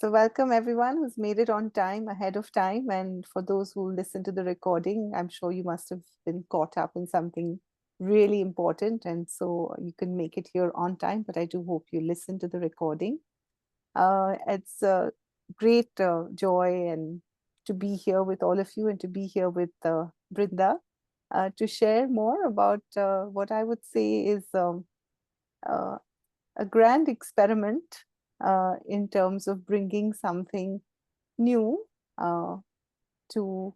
So welcome everyone who's made it on time, ahead of time. And for those who listen to the recording, I'm sure you must have been caught up in something really important. And so you can make it here on time, but I do hope you listen to the recording. It's a great joy and to be here with all of you and to be here with Brinda to share more about what I would say is uh, a grand experiment in terms of bringing something new to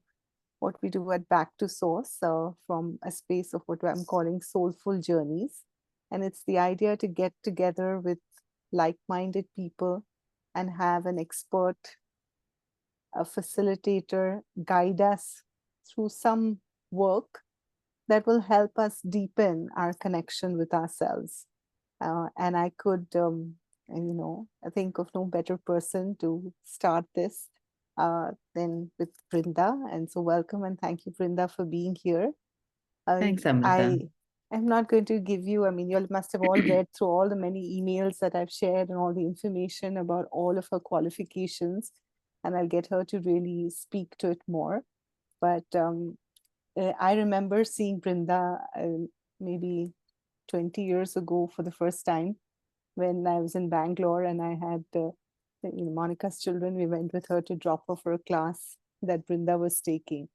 what we do at Back to Source from a space of what I'm calling soulful journeys. And it's the idea to get together with like-minded people and have an expert, a facilitator guide us through some work that will help us deepen our connection with ourselves. And I could, I think of no better person to start this than with Brinda. And so welcome and thank you, Brinda, for being here. Thanks, Amrita. I'm not going to give you, I mean, you must have all read through all the many emails that I've shared and all the information about all of her qualifications. And I'll get her to really speak to it more. But I remember seeing Brinda maybe 20 years ago for the first time when I was in Bangalore and I had Monica's children. We went with her to drop her for a class that Brinda was taking.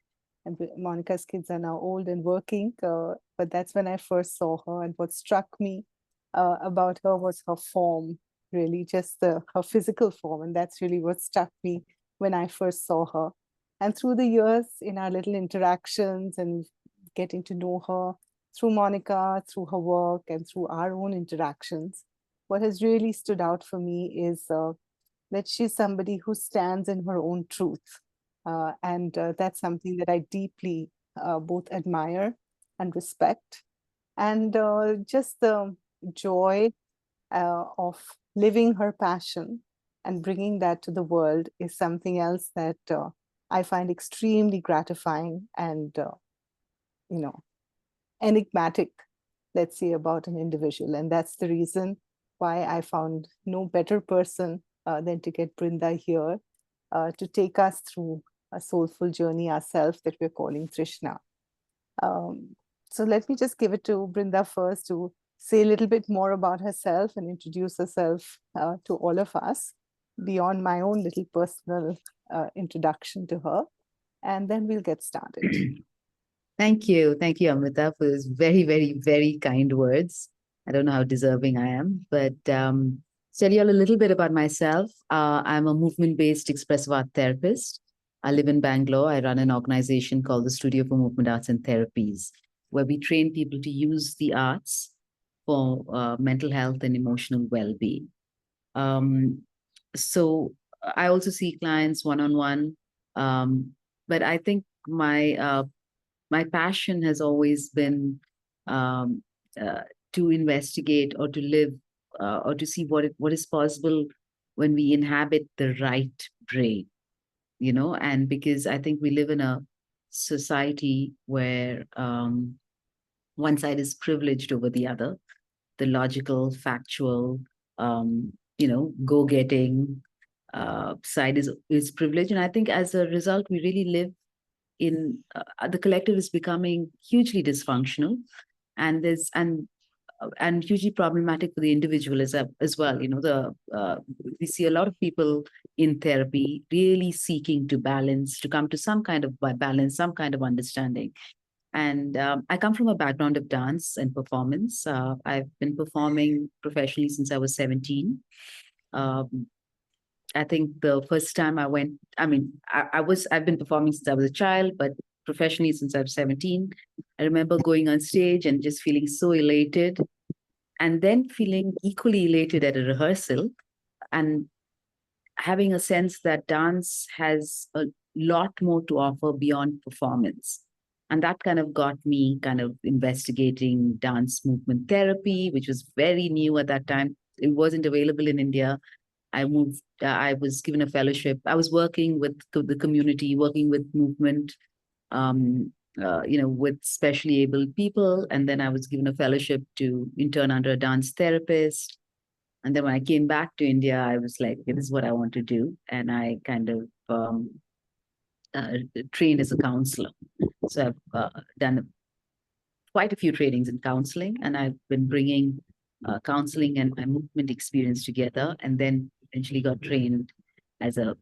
And Monica's kids are now old and working, but that's when I first saw her. And what struck me about her was her form, really just her physical form. And that's really what struck me when I first saw her. And through the years, in our little interactions and getting to know her through Monica, through her work, and through our own interactions, what has really stood out for me is that she's somebody who stands in her own truth. And that's something that I deeply both admire and respect. And just the joy of living her passion and bringing that to the world is something else that I find extremely gratifying and, enigmatic, let's say, about an individual. And that's the reason why I found no better person than to get Brinda here to take us through a soulful journey ourselves that we're calling Tṛṣṇā. So let me just give it to Brinda first to say a little bit more about herself and introduce herself to all of us beyond my own little personal introduction to her. And then we'll get started. Thank you. Thank you, Amrita, for those very, very, very kind words. I don't know how deserving I am, but tell you all a little bit about myself. I'm a movement-based expressive art therapist. I live in Bangalore. I run an organization called the Studio for Movement Arts and Therapies, where we train people to use the arts for mental health and emotional well-being. So I also see clients one-on-one, but I think my passion has always been to investigate or to live or to see what is possible when we inhabit the right brain, and because I think we live in a society where one side is privileged over the other, the logical, factual, go-getting side is privileged. And I think as a result, we really live in the collective is becoming hugely dysfunctional and hugely problematic for the individual as well. We see a lot of people in therapy really seeking to come to some kind of balance, some kind of understanding. And I come from a background of dance and performance. I've been performing professionally since I was 17. I think the first time I've been performing since I was a child, but professionally since I was 17. I remember going on stage and just feeling so elated, and then feeling equally elated at a rehearsal and having a sense that dance has a lot more to offer beyond performance. And that kind of got me kind of investigating dance movement therapy, which was very new at that time. It wasn't available in India. I was given a fellowship. I was working with the community, working with movement, with specially abled people. And then I was given a fellowship to intern under a dance therapist. And then when I came back to India, I was like, okay, this is what I want to do. And I kind of trained as a counselor. So I've done quite a few trainings in counseling, and I've been bringing counseling and my movement experience together, and then eventually got trained as a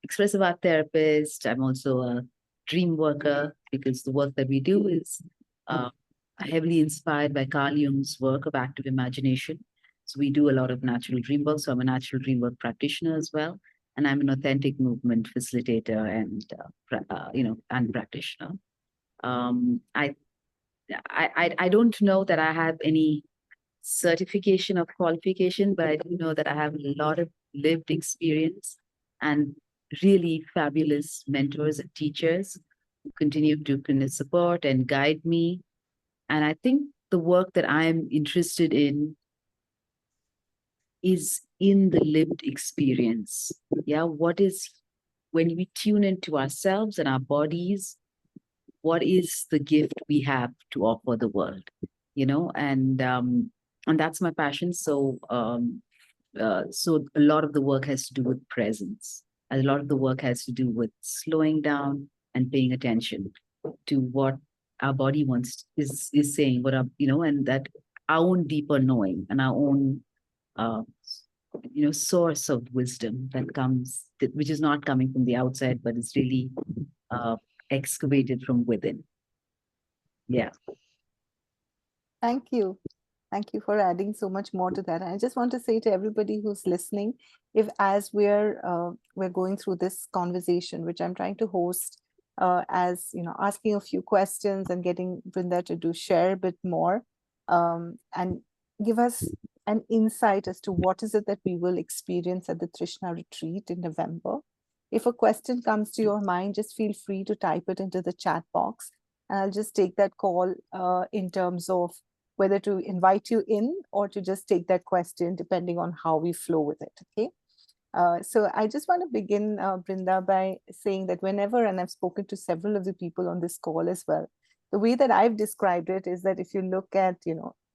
expressive art therapist. I'm also a dream worker, because the work that we do is heavily inspired by Carl Jung's work of active imagination. So we do a lot of natural dream work. So I'm a natural dream work practitioner as well, and I'm an authentic movement facilitator and and practitioner. I don't know that I have any certification or qualification, but I do know that I have a lot of lived experience and really fabulous mentors and teachers who continue to kind of support and guide me. And I think the work that I'm interested in is in the lived experience. Yeah, what is, when we tune into ourselves and our bodies, what is the gift we have to offer the world? And that's my passion. So so a lot of the work has to do with presence. A lot of the work has to do with slowing down and paying attention to what our body is saying, and that our own deeper knowing and our own source of wisdom that comes, which is not coming from the outside, but is really excavated from within. Yeah. Thank you. Thank you for adding so much more to that. I just want to say to everybody who's listening, if as we're going through this conversation, which I'm trying to host, as asking a few questions and getting Brinda to share a bit more, and give us an insight as to what is it that we will experience at the Tṛṣṇā Retreat in November. If a question comes to your mind, just feel free to type it into the chat box, and I'll just take that call in terms of whether to invite you in or to just take that question, depending on how we flow with it, okay? So I just want to begin, Brinda, by saying that whenever, and I've spoken to several of the people on this call as well, the way that I've described it is that if you look at,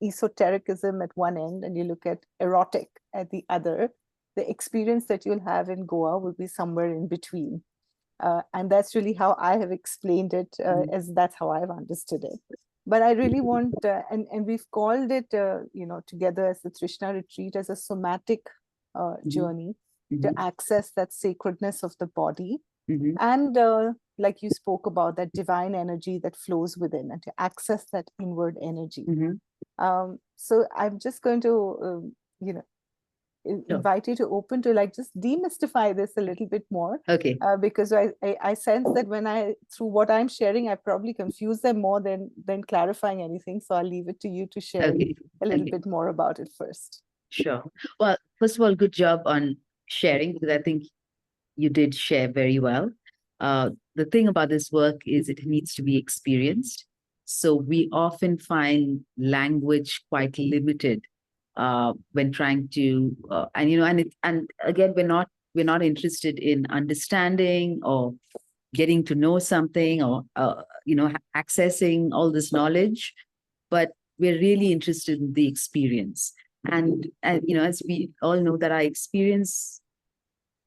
esotericism at one end and you look at erotic at the other, the experience that you'll have in Goa will be somewhere in between. And that's really how I have explained it, as that's how I've understood it. But I really want, and we've called it, together as the Tṛṣṇā Retreat, as a somatic journey to access that sacredness of the body. And like you spoke about, that divine energy that flows within, and to access that inward energy. So I'm just going to, invite you to open to just demystify this a little bit more. Okay. Because I sense that through what I'm sharing, I probably confuse them more than clarifying anything. So I'll leave it to you to share a little bit more about it first. Sure. Well, first of all, good job on sharing, because I think you did share very well. The thing about this work is it needs to be experienced. So we often find language quite limited when trying to, and again, we're not interested in understanding or getting to know something or accessing all this knowledge, but we're really interested in the experience. And as we all know, that our experience,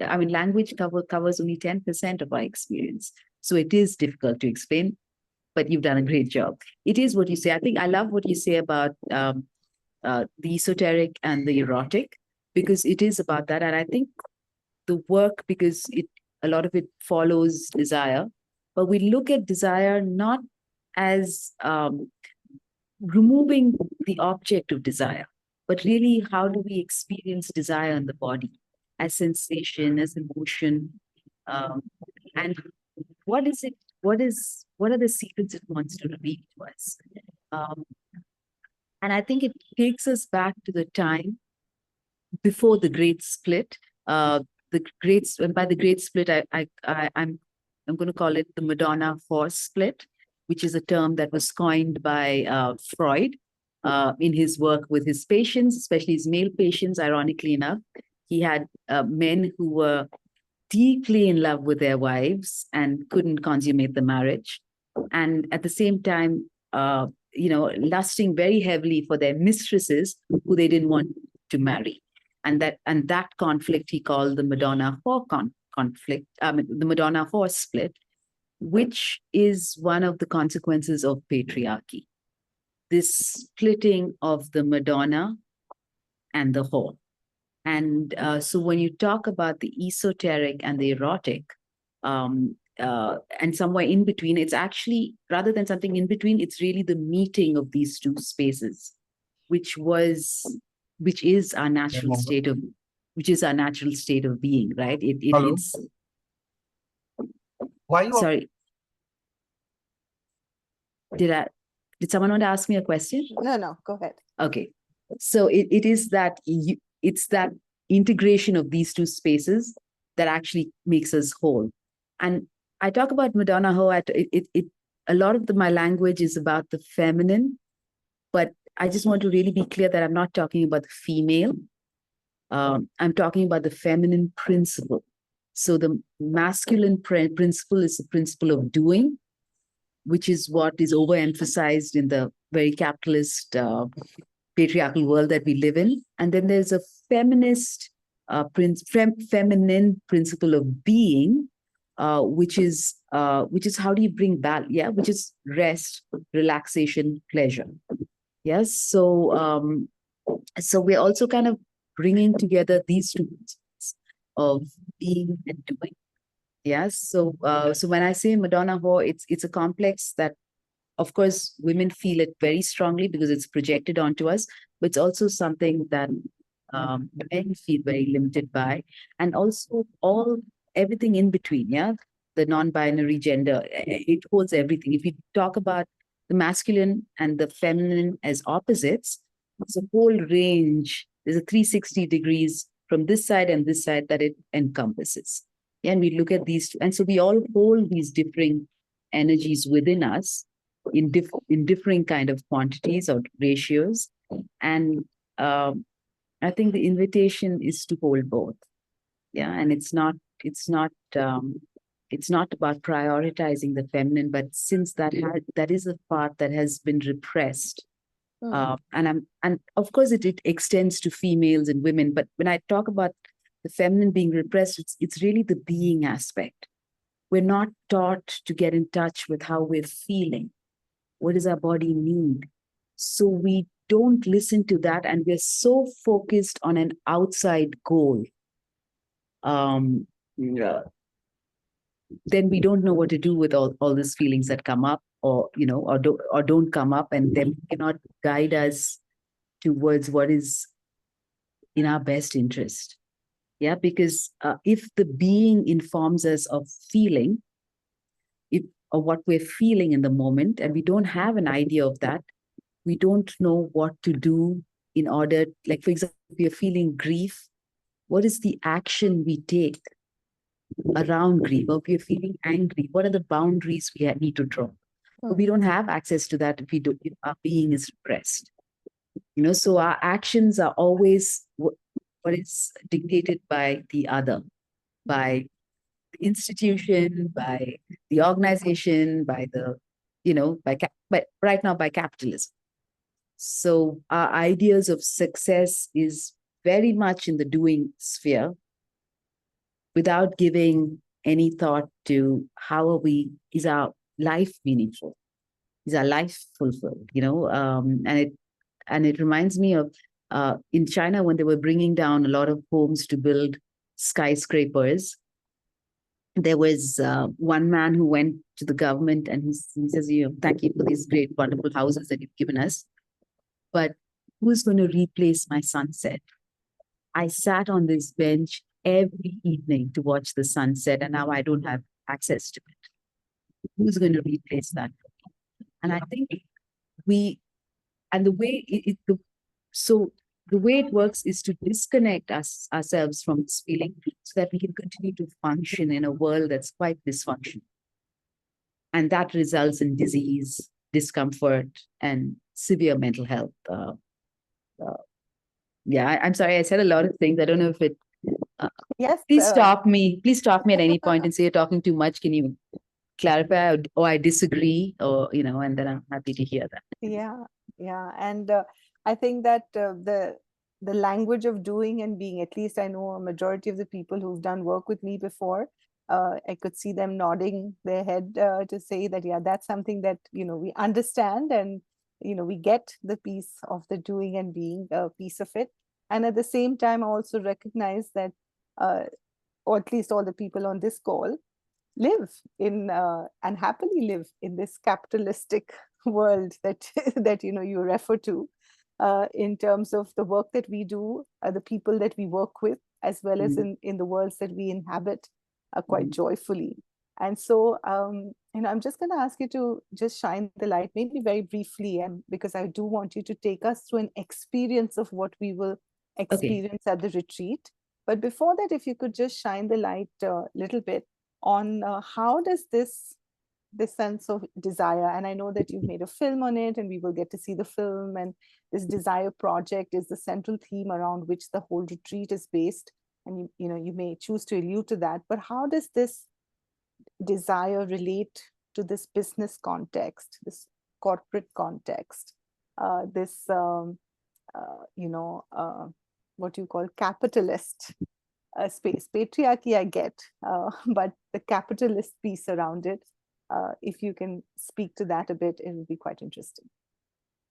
language covers only 10% of our experience. So it is difficult to explain, but you've done a great job. It is what you say. I think I love what you say about the esoteric and the erotic, because it is about that. And I think the work, because a lot of it follows desire, but we look at desire not as removing the object of desire, but really how do we experience desire in the body as sensation, as emotion, and what is it? What are the secrets it wants to reveal to us? And I think it takes us back to the time before the Great Split. And by the Great Split, I'm going to call it the Madonna Force Split, which is a term that was coined by Freud in his work with his patients, especially his male patients. Ironically enough, he had men who were deeply in love with their wives and couldn't consummate the marriage, and at the same time, lusting very heavily for their mistresses who they didn't want to marry. And that conflict he called the Madonna-Whore conflict, the Madonna-Whore split, which is one of the consequences of patriarchy. This splitting of the Madonna and the whore. And so when you talk about the esoteric and the erotic, and somewhere in between, it's actually, rather than something in between, it's really the meeting of these two spaces, which is our natural state of being, right? Hello? It's Why you sorry. Did someone want to ask me a question? No, go ahead. Okay. So it's that integration of these two spaces that actually makes us whole. And I talk about Madonna Whore. A lot of my language is about the feminine, but I just want to really be clear that I'm not talking about the female. I'm talking about the feminine principle. So the masculine principle is the principle of doing, which is what is overemphasized in the very capitalist, patriarchal world that we live in. And then there's a feminist, feminine principle of being, which is how do you bring balance? Yeah, which is rest, relaxation, pleasure. Yes, so we're also kind of bringing together these two principles of being and doing. Yes, so when I say Madonna Whore, it's a complex that, of course, women feel it very strongly because it's projected onto us, but it's also something that men feel very limited by, and also everything in between. Yeah, the non-binary gender, it holds everything. If you talk about the masculine and the feminine as opposites, it's a whole range. There's a 360 degrees from this side and this side that it encompasses. Yeah, and we look at these two, and so we all hold these differing energies within us in differing kind of quantities or ratios. And I think the invitation is to hold both. Yeah, and it's not about prioritizing the feminine, but since that is a part that has been repressed, and of course it extends to females and women. But when I talk about the feminine being repressed, it's really the being aspect. We're not taught to get in touch with how we're feeling. What does our body need? So we don't listen to that, and we're so focused on an outside goal. Then we don't know what to do with all these feelings that come up, or don't come up, and then cannot guide us towards what is in our best interest. Yeah, because if the being informs us of feeling, or what we're feeling in the moment, and we don't have an idea of that, we don't know what to do in order, like, for example, if you're feeling grief, what is the action we take around grief? Or if you're feeling angry, what are the boundaries we need to draw? But we don't have access to that if our being is repressed. So our actions are always what is dictated by the other, by the institution, by the organization, by the, but right now by capitalism. So our ideas of success is very much in the doing sphere, without giving any thought to is our life meaningful? Is our life fulfilled? And it reminds me of in China, when they were bringing down a lot of homes to build skyscrapers. There was one man who went to the government and he says, thank you for these great, wonderful houses that you've given us, but who's going to replace my sunset? I sat on this bench every evening to watch the sunset, and now I don't have access to it. Who's going to replace that? And I think the way it works is to disconnect ourselves from this feeling so that we can continue to function in a world that's quite dysfunctional. And that results in disease, discomfort, and severe mental health. I'm sorry, I said a lot of things. I don't know if it... Yes. Please stop me. Please stop me at any point and say you're talking too much. Can you clarify, or I disagree, or, and then I'm happy to hear that. Yeah. And I think that the the language of doing and being. At least I know a majority of the people who've done work with me before, I could see them nodding their head to say that, yeah, that's something that, we understand, and, we get the piece of the doing and being piece of it. And at the same time, I also recognize that, or at least all the people on this call, live in and happily live in this capitalistic world that you refer to, in terms of the work that we do, the people that we work with, as well as in the worlds that we inhabit, quite joyfully. And so, I'm just going to ask you to just shine the light, maybe very briefly, and because I do want you to take us through an experience of what we will experience at the retreat. But before that, if you could just shine the light a little bit on how does this sense of desire, and I know that you've made a film on it, and we will get to see the film, and this desire project is the central theme around which the whole retreat is based, and you may choose to allude to that, but how does this desire relate to this business context, this corporate context, this what you call capitalist space? Patriarchy I get, but the capitalist piece around it, if you can speak to that a bit, it would be quite interesting.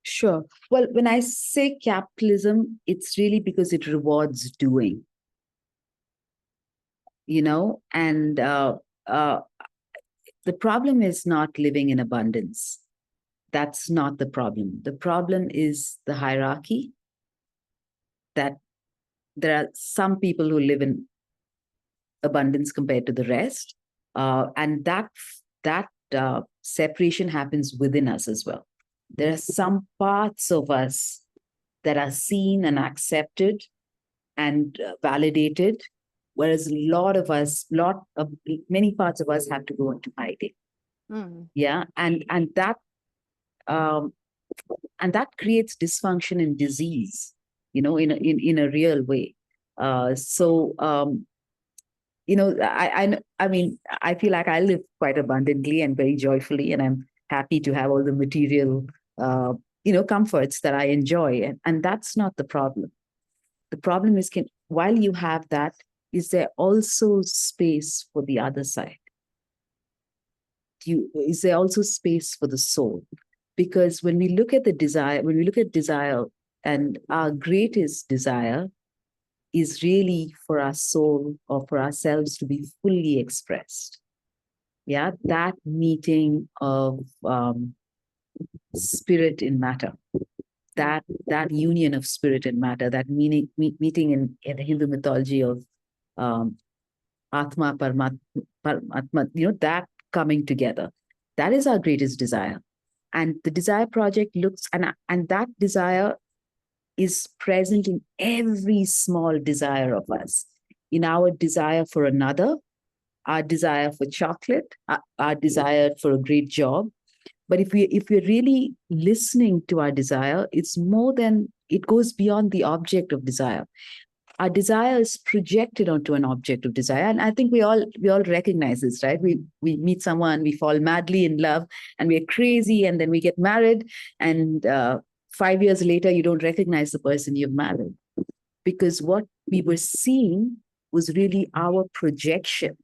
Sure. Well, when I say capitalism, it's really because it rewards doing, and the problem is not living in abundance. That's not the problem. The problem is the hierarchy, that there are some people who live in abundance compared to the rest, and that separation happens within us as well. There are some parts of us that are seen and accepted and validated, whereas many parts of us have to go into hiding. Yeah, and that creates dysfunction and disease, in a real way. I mean, I feel like I live quite abundantly and very joyfully, and I'm happy to have all the material, comforts that I enjoy. And that's not the problem. The problem is, while you have that, is there also space for the other side? Is there also space for the soul? Because when we look at desire, and our greatest desire is really for our soul or for ourselves to be fully expressed. Yeah, that meeting of spirit in matter, that union of spirit and matter, that meeting in the Hindu mythology of Atma, Paramatma, that coming together. That is our greatest desire. And the desire project looks, and that desire is present in every small desire of us, in our desire for another, our desire for chocolate, our desire for a great job. But if we're really listening to our desire, it's more than, it goes beyond the object of desire. Our desire is projected onto an object of desire. And I think we all recognize this, right? We meet someone, we fall madly in love, and we're crazy, and then we get married, and 5 years later, you don't recognize the person you've married, because what we were seeing was really our projection.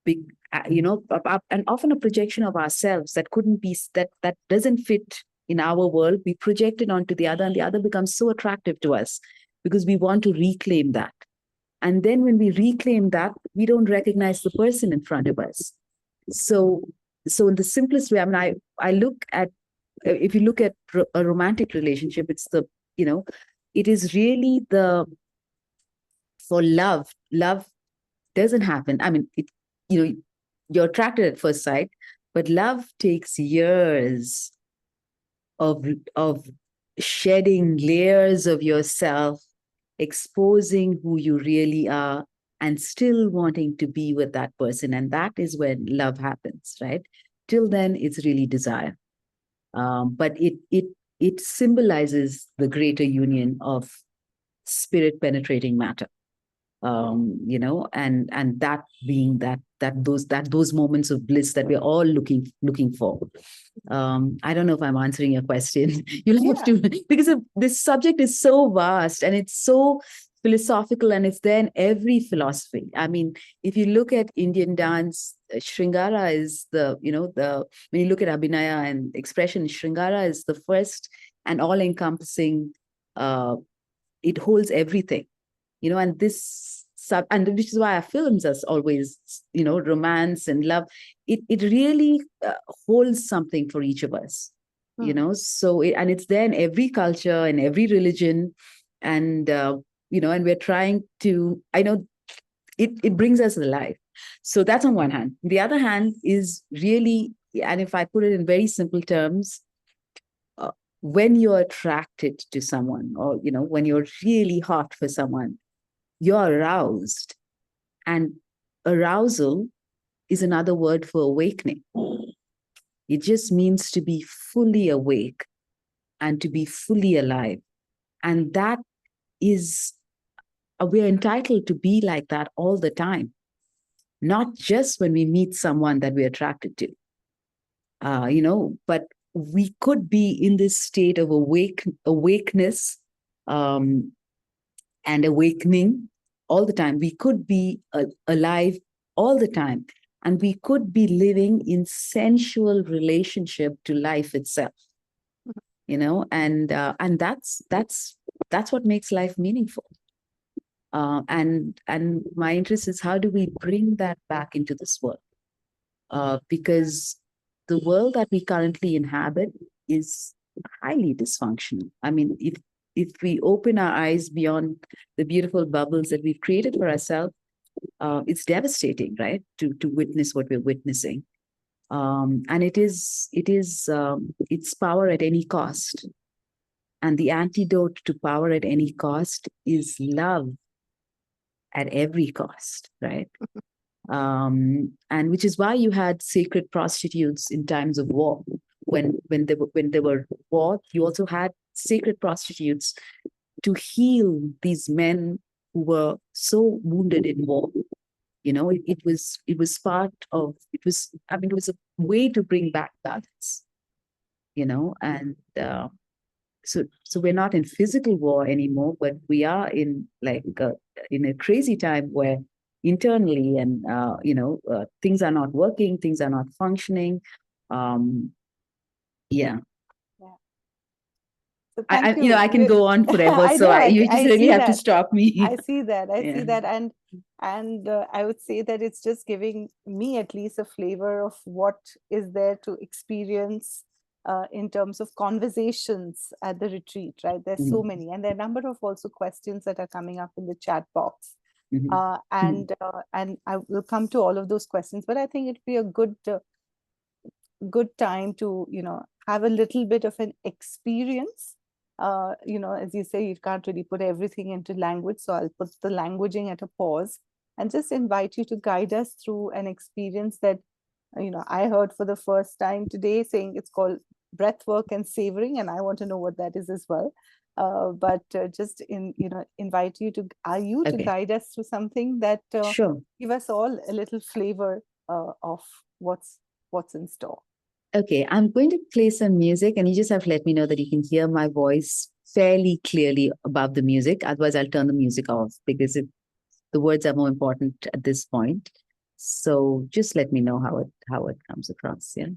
And often a projection of ourselves that couldn't be, that doesn't fit in our world. We project it onto the other, and the other becomes so attractive to us because we want to reclaim that. And then when we reclaim that, we don't recognize the person in front of us. So in the simplest way, I mean, I look at, if you look at a romantic relationship, it's it is really for love doesn't happen. I mean, you're attracted at first sight, but love takes years of shedding layers of yourself, exposing who you really are, and still wanting to be with that person. And that is when love happens, right? Till then, it's really desire. But it symbolizes the greater union of spirit penetrating matter. and that being those moments of bliss that we're all looking for. I don't know if I'm answering your question. You'll have to, because this subject is so vast and it's so philosophical, and it's there in every philosophy. I mean, if you look at Indian dance, Shringara is when you look at Abhinaya and expression, Shringara is the first and all-encompassing. It holds everything, and and which is why our films are always, romance and love. It really holds something for each of us, so and it's there in every culture and every religion, and and we're trying to, I know it brings us alive. So that's on one hand. The other hand is really, and if I put it in very simple terms, when you're attracted to someone, or when you're really hot for someone, you're aroused. And arousal is another word for awakening. It just means to be fully awake and to be fully alive. And that is, we're entitled to be like that all the time, not just when we meet someone that we're attracted to, but we could be in this state of awakeness and awakening all the time. We could be alive all the time, and we could be living in sensual relationship to life itself, and that's what makes life meaningful. And my interest is, how do we bring that back into this world? Because the world that we currently inhabit is highly dysfunctional. I mean, if we open our eyes beyond the beautiful bubbles that we've created for ourselves, it's devastating, right? To witness what we're witnessing, and it's power at any cost. And the antidote to power at any cost is love at every cost, right? And which is why you had sacred prostitutes in times of war. When there were war, you also had sacred prostitutes to heal these men who were so wounded in war. It was part of it was a way to bring back balance. And so we're not in physical war anymore, but we are in in a crazy time where internally and things are not working, things are not functioning. Yeah. So thank you. I can go on forever. I So know, you just really have to stop me. I see that. I see that. And I would say that it's just giving me at least a flavor of what is there to experience in terms of conversations at the retreat, right? There's so many. And there are a number of also questions that are coming up in the chat box. And I will come to all of those questions, but I think it'd be a good time to, have a little bit of an experience. As you say, you can't really put everything into language. So I'll put the languaging at a pause and just invite you to guide us through an experience that, I heard for the first time today, saying it's called breath work and savoring. And I want to know what that is as well. But just invite you to, to guide us through something that Sure. give us all a little flavor of what's in store. Okay, I'm going to play some music, and you just have to let me know that you can hear my voice fairly clearly above the music. Otherwise, I'll turn the music off, because the words are more important at this point. So just let me know how it comes across. Yeah.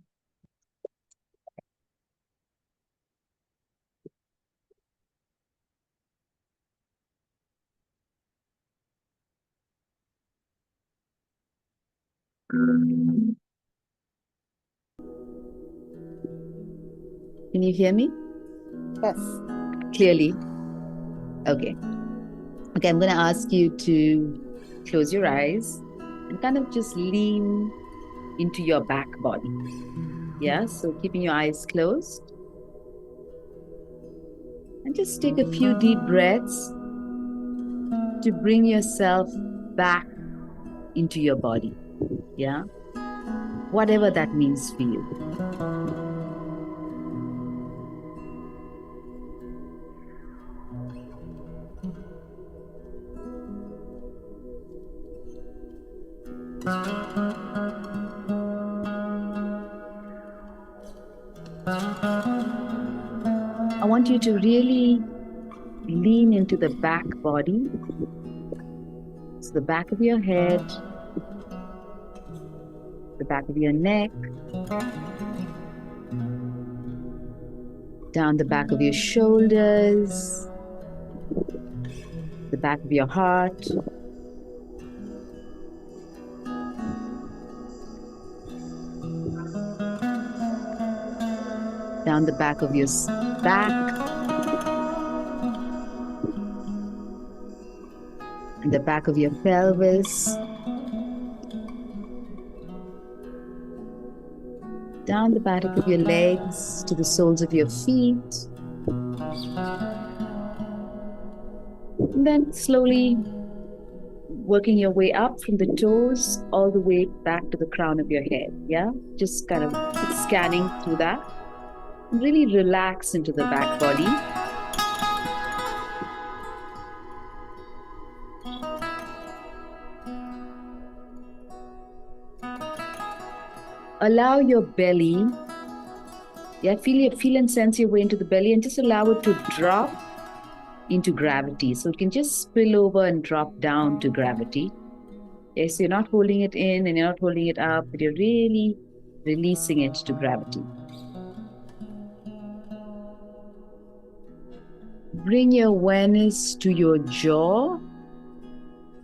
Can you hear me? Yes. Clearly? Okay. Okay, I'm going to ask you to close your eyes and kind of just lean into your back body. Yeah, so keeping your eyes closed. And just take a few deep breaths to bring yourself back into your body. Yeah, whatever that means for you. I want you to really lean into the back body. So the back of your head, the back of your neck, down the back of your shoulders, the back of your heart, down the back of your back, and the back of your pelvis, down the back of your legs to the soles of your feet. And then slowly working your way up from the toes all the way back to the crown of your head. Yeah, just kind of scanning through that. And really relax into the back body. Allow your belly, feel and sense your way into the belly, and just allow it to drop into gravity. So it can just spill over and drop down to gravity. Yes, you're not holding it in and you're not holding it up, but you're really releasing it to gravity. Bring your awareness to your jaw.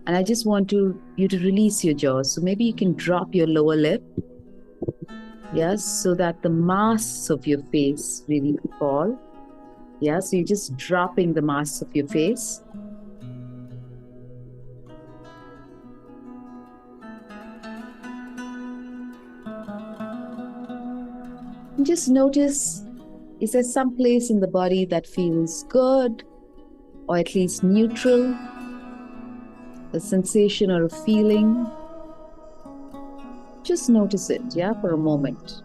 And I just want you to release your jaw. So maybe you can drop your lower lip. Yes, so that the masks of your face really fall. Yeah, so you're just dropping the masks of your face. And just notice, is there some place in the body that feels good, or at least neutral? A sensation or a feeling? Just notice it, yeah, for a moment.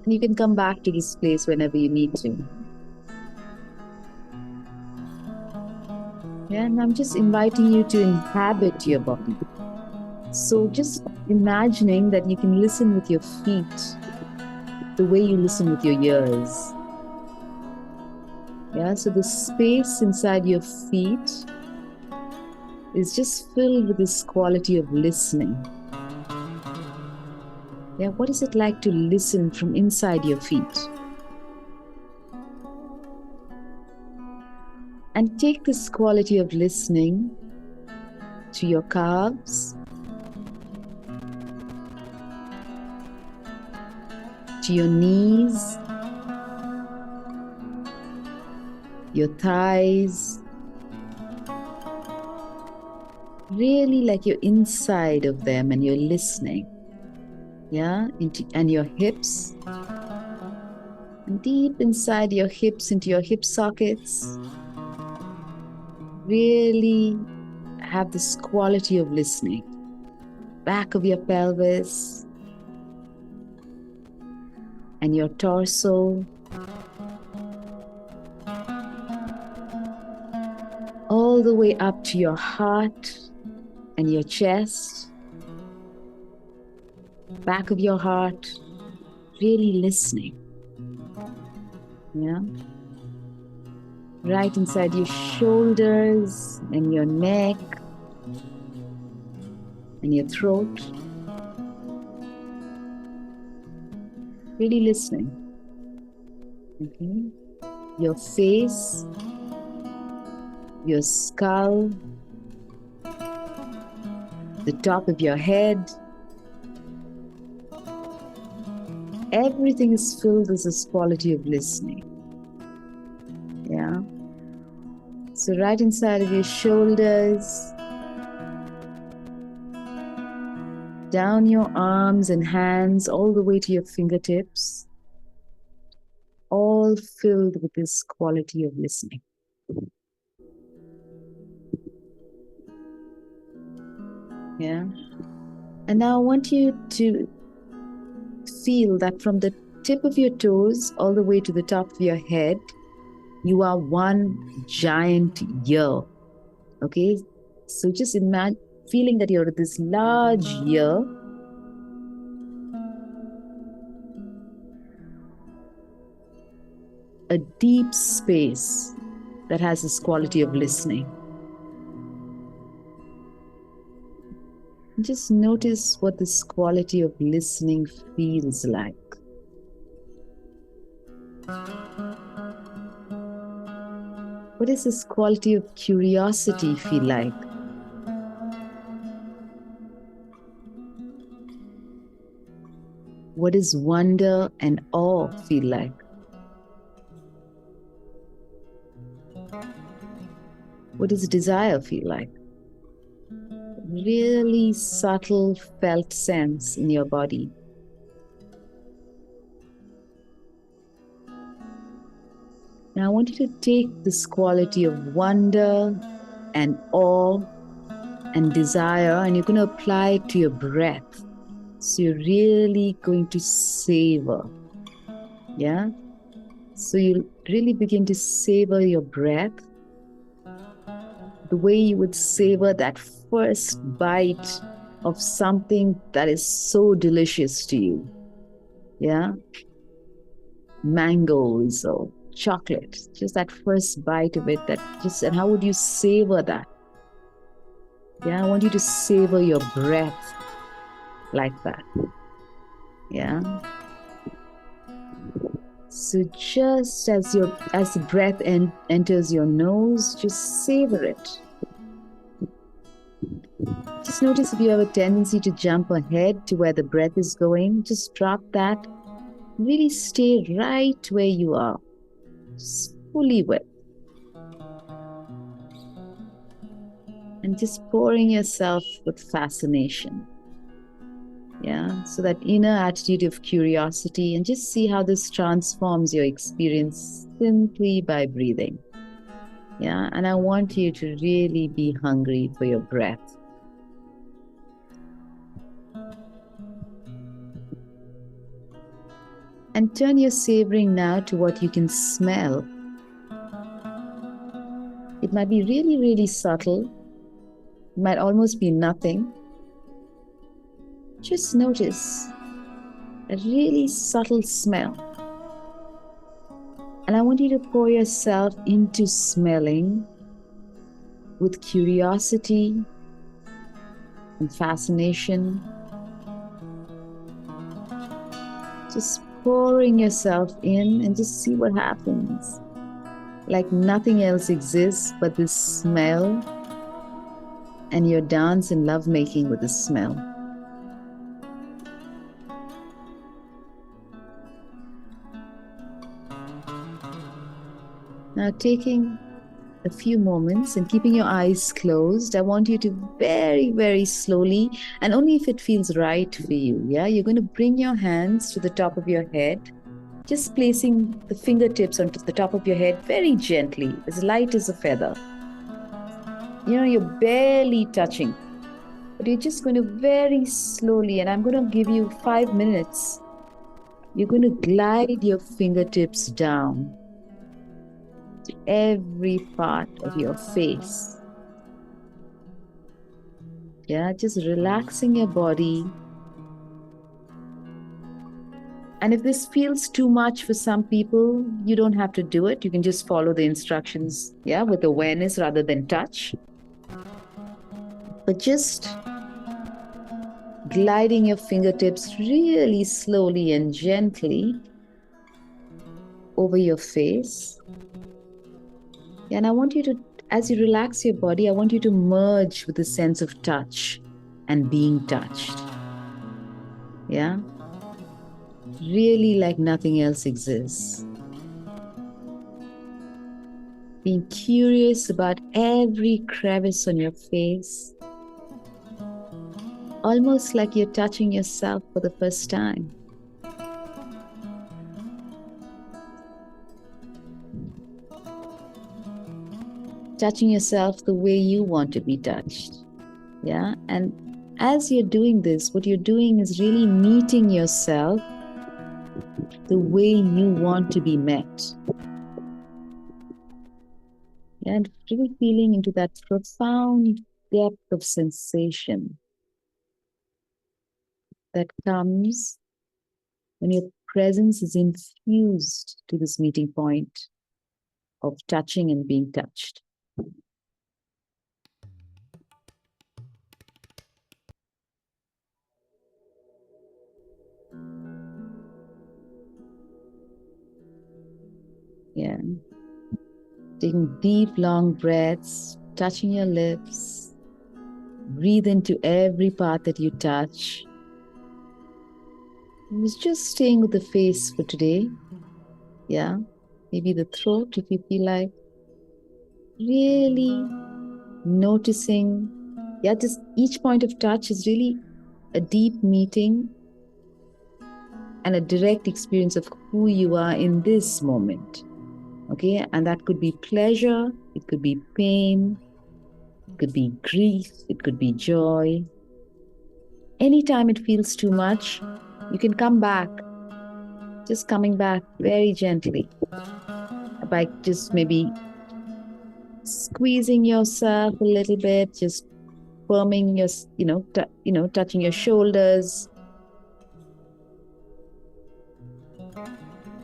And you can come back to this place whenever you need to. Yeah, and I'm just inviting you to inhabit your body. So just imagining that you can listen with your feet the way you listen with your ears. Yeah, so the space inside your feet is just filled with this quality of listening. Yeah, what is it like to listen from inside your feet? And take this quality of listening to your calves, to your knees, your thighs, really like you're inside of them and you're listening. Yeah, and your hips, and deep inside your hips, into your hip sockets. Really have this quality of listening. Back of your pelvis and your torso. All the way up to your heart and your chest. Back of your heart, really listening. Yeah. Right inside your shoulders and your neck and your throat. Really listening. Okay. Your face, your skull, the top of your head. Everything is filled with this quality of listening. Yeah. So right inside of your shoulders, down your arms and hands, all the way to your fingertips, all filled with this quality of listening. Yeah. And now I want you to feel that from the tip of your toes all the way to the top of your head, you are one giant ear. Okay? So just feeling that you're this large ear. A deep space that has this quality of listening. Just notice what this quality of listening feels like. What does this quality of curiosity feel like? What does wonder and awe feel like? What does desire feel like? Really subtle felt sense in your body. Now I want you to take this quality of wonder and awe and desire, and you're going to apply it to your breath. So you're really going to savor. Yeah? So you really begin to savor your breath the way you would savor that first bite of something that is so delicious to you. Yeah? Mangoes or chocolate, just that first bite of it, and how would you savor that? Yeah, I want you to savor your breath like that. Yeah. So just as the breath enters your nose, just savor it. Just notice if you have a tendency to jump ahead to where the breath is going, just drop that. Really stay right where you are, just fully with. And just pouring yourself with fascination. Yeah, so that inner attitude of curiosity, and just see how this transforms your experience simply by breathing. Yeah, and I want you to really be hungry for your breath. And turn your savoring now to what you can smell. It might be really, really subtle. It might almost be nothing. Just notice a really subtle smell. And I want you to pour yourself into smelling with curiosity and fascination. Just pouring yourself in and just see what happens. Like nothing else exists but this smell, and your dance and lovemaking with the smell. Now taking a few moments and keeping your eyes closed, I want you to very, very slowly, and only if it feels right for you, yeah, you're going to bring your hands to the top of your head, just placing the fingertips onto the top of your head very gently, as light as a feather. You know, you're barely touching, but you're just going to very slowly, and I'm going to give you 5 minutes. You're going to glide your fingertips down to every part of your face. Yeah, just relaxing your body. And if this feels too much for some people, you don't have to do it. You can just follow the instructions, yeah, with awareness rather than touch. But just gliding your fingertips really slowly and gently over your face. And I want you to, as you relax your body, I want you to merge with the sense of touch and being touched. Yeah? Really like nothing else exists. Being curious about every crevice on your face. Almost like you're touching yourself for the first time. Touching yourself the way you want to be touched. Yeah? And as you're doing this, what you're doing is really meeting yourself the way you want to be met. And really feeling into that profound depth of sensation that comes when your presence is infused to this meeting point of touching and being touched. Yeah. Taking deep, long breaths, touching your lips. Breathe into every part that you touch. I was just staying with the face for today. Yeah. Maybe the throat if you feel like. Really noticing. Yeah, just each point of touch is really a deep meeting and a direct experience of who you are in this moment. Okay, and that could be pleasure, it could be pain, it could be grief, it could be joy. Anytime it feels too much, you can come back, just coming back very gently by just maybe squeezing yourself a little bit, just firming your, touching your shoulders.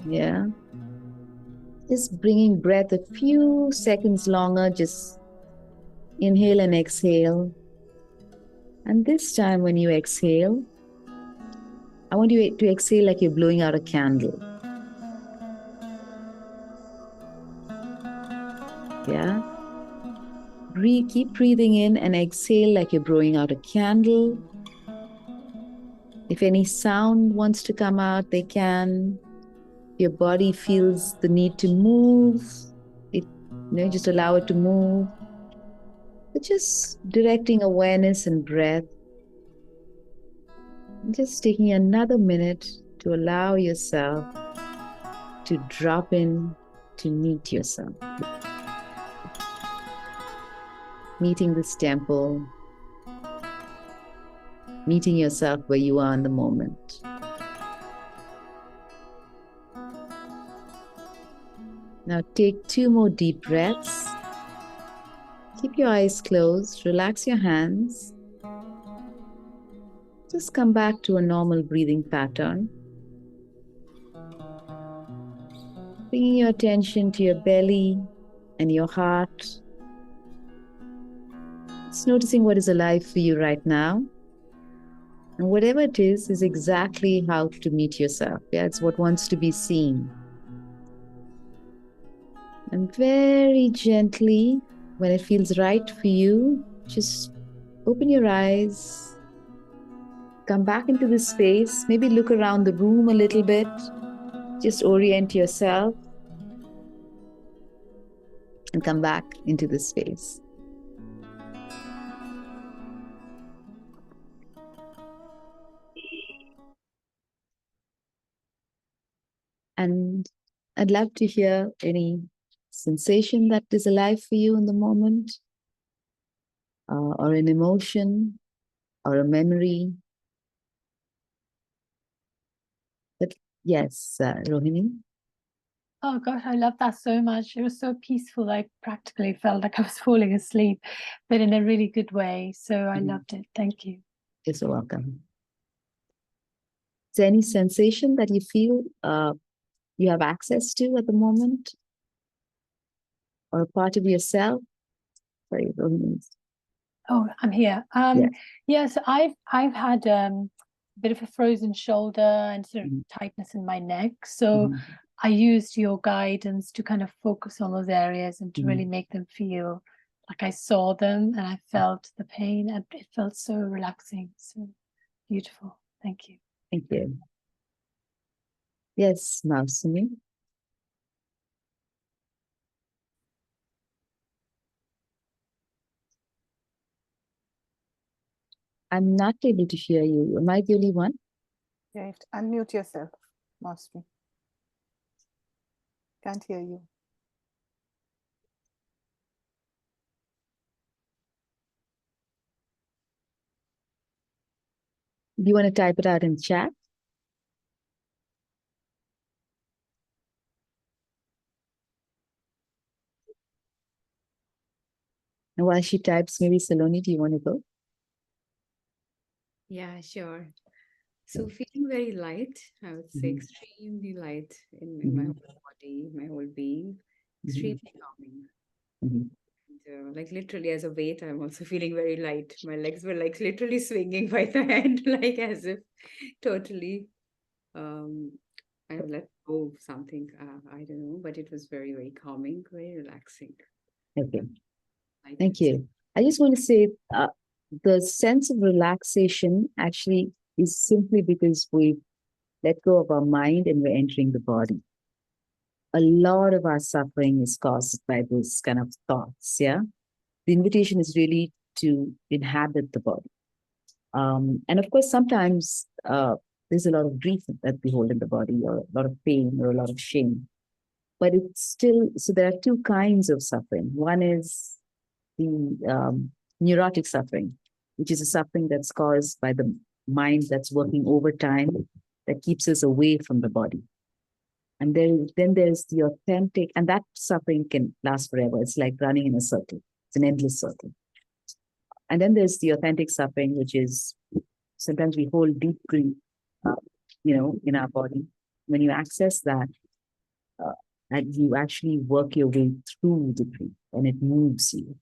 Yeah. Just bringing breath a few seconds longer, just inhale and exhale. And this time when you exhale, I want you to exhale like you're blowing out a candle. Yeah. Keep breathing in and exhale like you're blowing out a candle. If any sound wants to come out, they can. Your body feels the need to move. Just allow it to move. But just directing awareness and breath. And just taking another minute to allow yourself to drop in to meet yourself. Meeting this temple, meeting yourself where you are in the moment. Now take 2 more deep breaths. Keep your eyes closed, relax your hands. Just come back to a normal breathing pattern. Bringing your attention to your belly and your heart. Just noticing what is alive for you right now. And whatever it is exactly how to meet yourself. Yeah, it's what wants to be seen. And very gently, when it feels right for you, just open your eyes, come back into this space, maybe look around the room a little bit, just orient yourself and come back into this space. And I'd love to hear any sensation that is alive for you in the moment, or an emotion, or a memory. But yes, Rohini. Oh gosh, I love that so much. It was so peaceful. I practically felt like I was falling asleep, but in a really good way. So I loved it. Thank you. You're so welcome. Is there any sensation that you feel you have access to at the moment? Or a part of yourself? Sorry, Rohini. Oh, I'm here. Yes, I've had a bit of a frozen shoulder and sort of tightness in my neck. So I used your guidance to kind of focus on those areas and to really make them feel like I saw them and I felt the pain, and it felt so relaxing, so beautiful. Thank you. Thank you. Yes, Mausami. I'm not able to hear you. Am I the only one? Yeah, you have to unmute yourself, Mausami. Can't hear you. Do you want to type it out in chat? And while she types, maybe Saloni, do you want to go? Yeah, sure. So feeling very light, I would say extremely light in my whole body, my whole being, extremely calming. And, like literally as a weight, I'm also feeling very light. My legs were like literally swinging by the hand, like as if totally I have let go of something. I don't know, but it was very, very calming, very relaxing. Okay. Like Thank that. you. I just want to say the sense of relaxation actually is simply because we let go of our mind and we're entering the body. A lot of our suffering is caused by this kind of thoughts, yeah? The invitation is really to inhabit the body. And of course, sometimes there's a lot of grief that we hold in the body, or a lot of pain, or a lot of shame. But it's still, so there are two kinds of suffering. One is the neurotic suffering, which is a suffering that's caused by the mind that's working overtime, that keeps us away from the body. And then there's the authentic, and that suffering can last forever. It's like running in a circle. It's an endless circle. And then there's the authentic suffering, which is sometimes we hold deep grief, in our body. When you access that, and you actually work your way through the grief, and it moves you.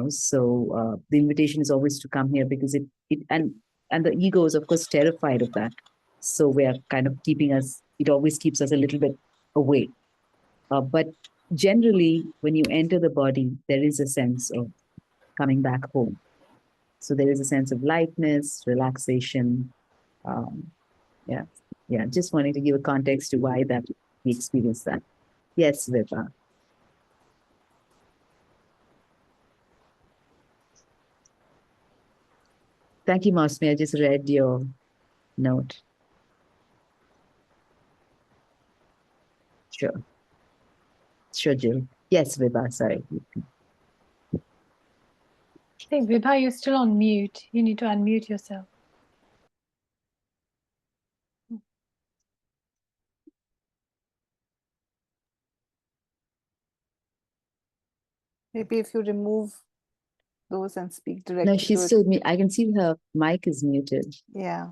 So the invitation is always to come here, because and the ego is of course terrified of that. So we are kind of it always keeps us a little bit away. But generally, when you enter the body, there is a sense of coming back home. So there is a sense of lightness, relaxation. Just wanting to give a context to why that we experience that. Yes, Viva. Thank you, Mosmi. I just read your note. Sure. Sure, Jill. Yes, Viva, sorry. I think, Vibha, you're still on mute. You need to unmute yourself. Maybe if you remove those and speak directly. No, she's to still I can see her mic is muted. Yeah.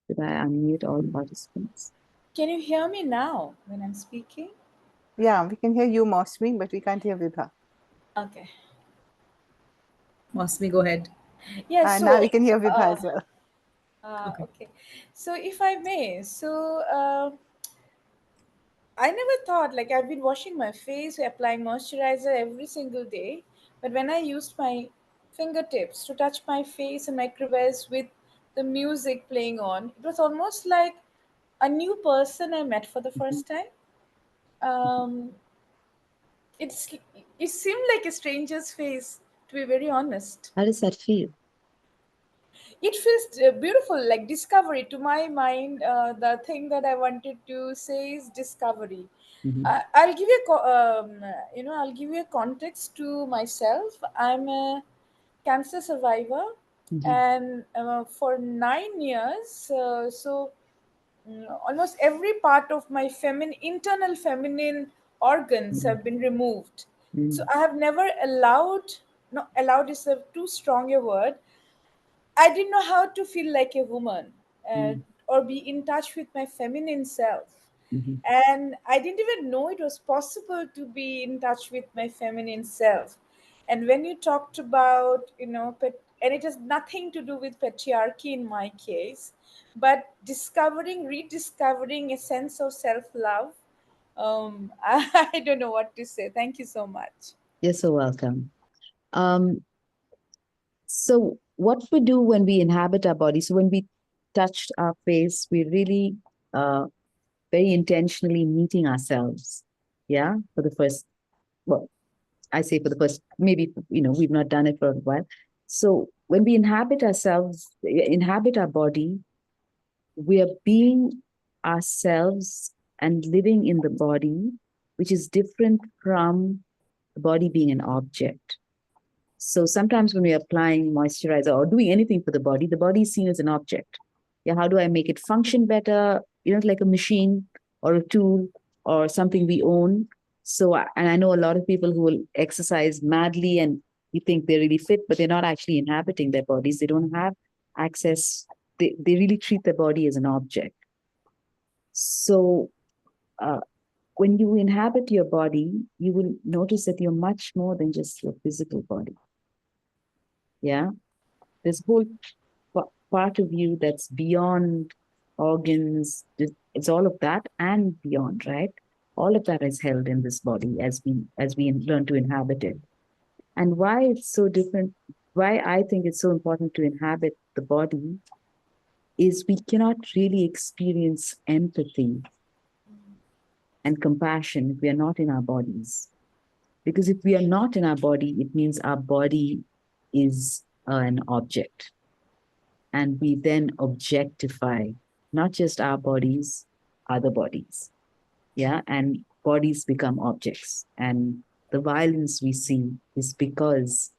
Did I unmute all participants? Can you hear me now when I'm speaking? Yeah, we can hear you, Mosmi, but we can't hear Vibha. Okay. Mosmi, go ahead. Yeah, so now we can hear Vibha as well. Okay. So if I may, I never thought, like, I've been washing my face, applying moisturizer every single day, but when I used my fingertips to touch my face and my crevice with the music playing on, it was almost like a new person I met for the first time. It seemed like a stranger's face, to be very honest. How does that feel? It feels beautiful, like discovery. To my mind, the thing that I wanted to say is discovery. I'll give you I'll give you a context to myself. I'm a cancer survivor, and for 9 years, almost every part of my internal feminine organs have been removed. So I have never allowed, no, allowed is a too strong a word. I didn't know how to feel like a woman, or be in touch with my feminine self. And I didn't even know it was possible to be in touch with my feminine self. And when you talked about, and it has nothing to do with patriarchy in my case, but rediscovering a sense of self-love, I don't know what to say. Thank you so much. You're so welcome. So what we do when we inhabit our body, so when we touch our face, we really very intentionally meeting ourselves. Yeah, for the first, I say for the first, maybe, we've not done it for a while. So when we inhabit our body, we are being ourselves and living in the body, which is different from the body being an object. So sometimes when we're applying moisturizer or doing anything for the body is seen as an object. Yeah, how do I make it function better? Like a machine or a tool or something we own. So, and I know a lot of people who will exercise madly and you think they're really fit, but they're not actually inhabiting their bodies. They don't have access. They really treat their body as an object. So when you inhabit your body, you will notice that you're much more than just your physical body. Yeah. There's a whole part of you that's beyond organs. It's all of that and beyond, right? All of that is held in this body as we learn to inhabit it. And why it's so different, why I think it's so important to inhabit the body is we cannot really experience empathy and compassion if we are not in our bodies. Because if we are not in our body, it means our body is an object. And we then objectify not just our bodies, other bodies. Yeah, and bodies become objects. And the violence we see is because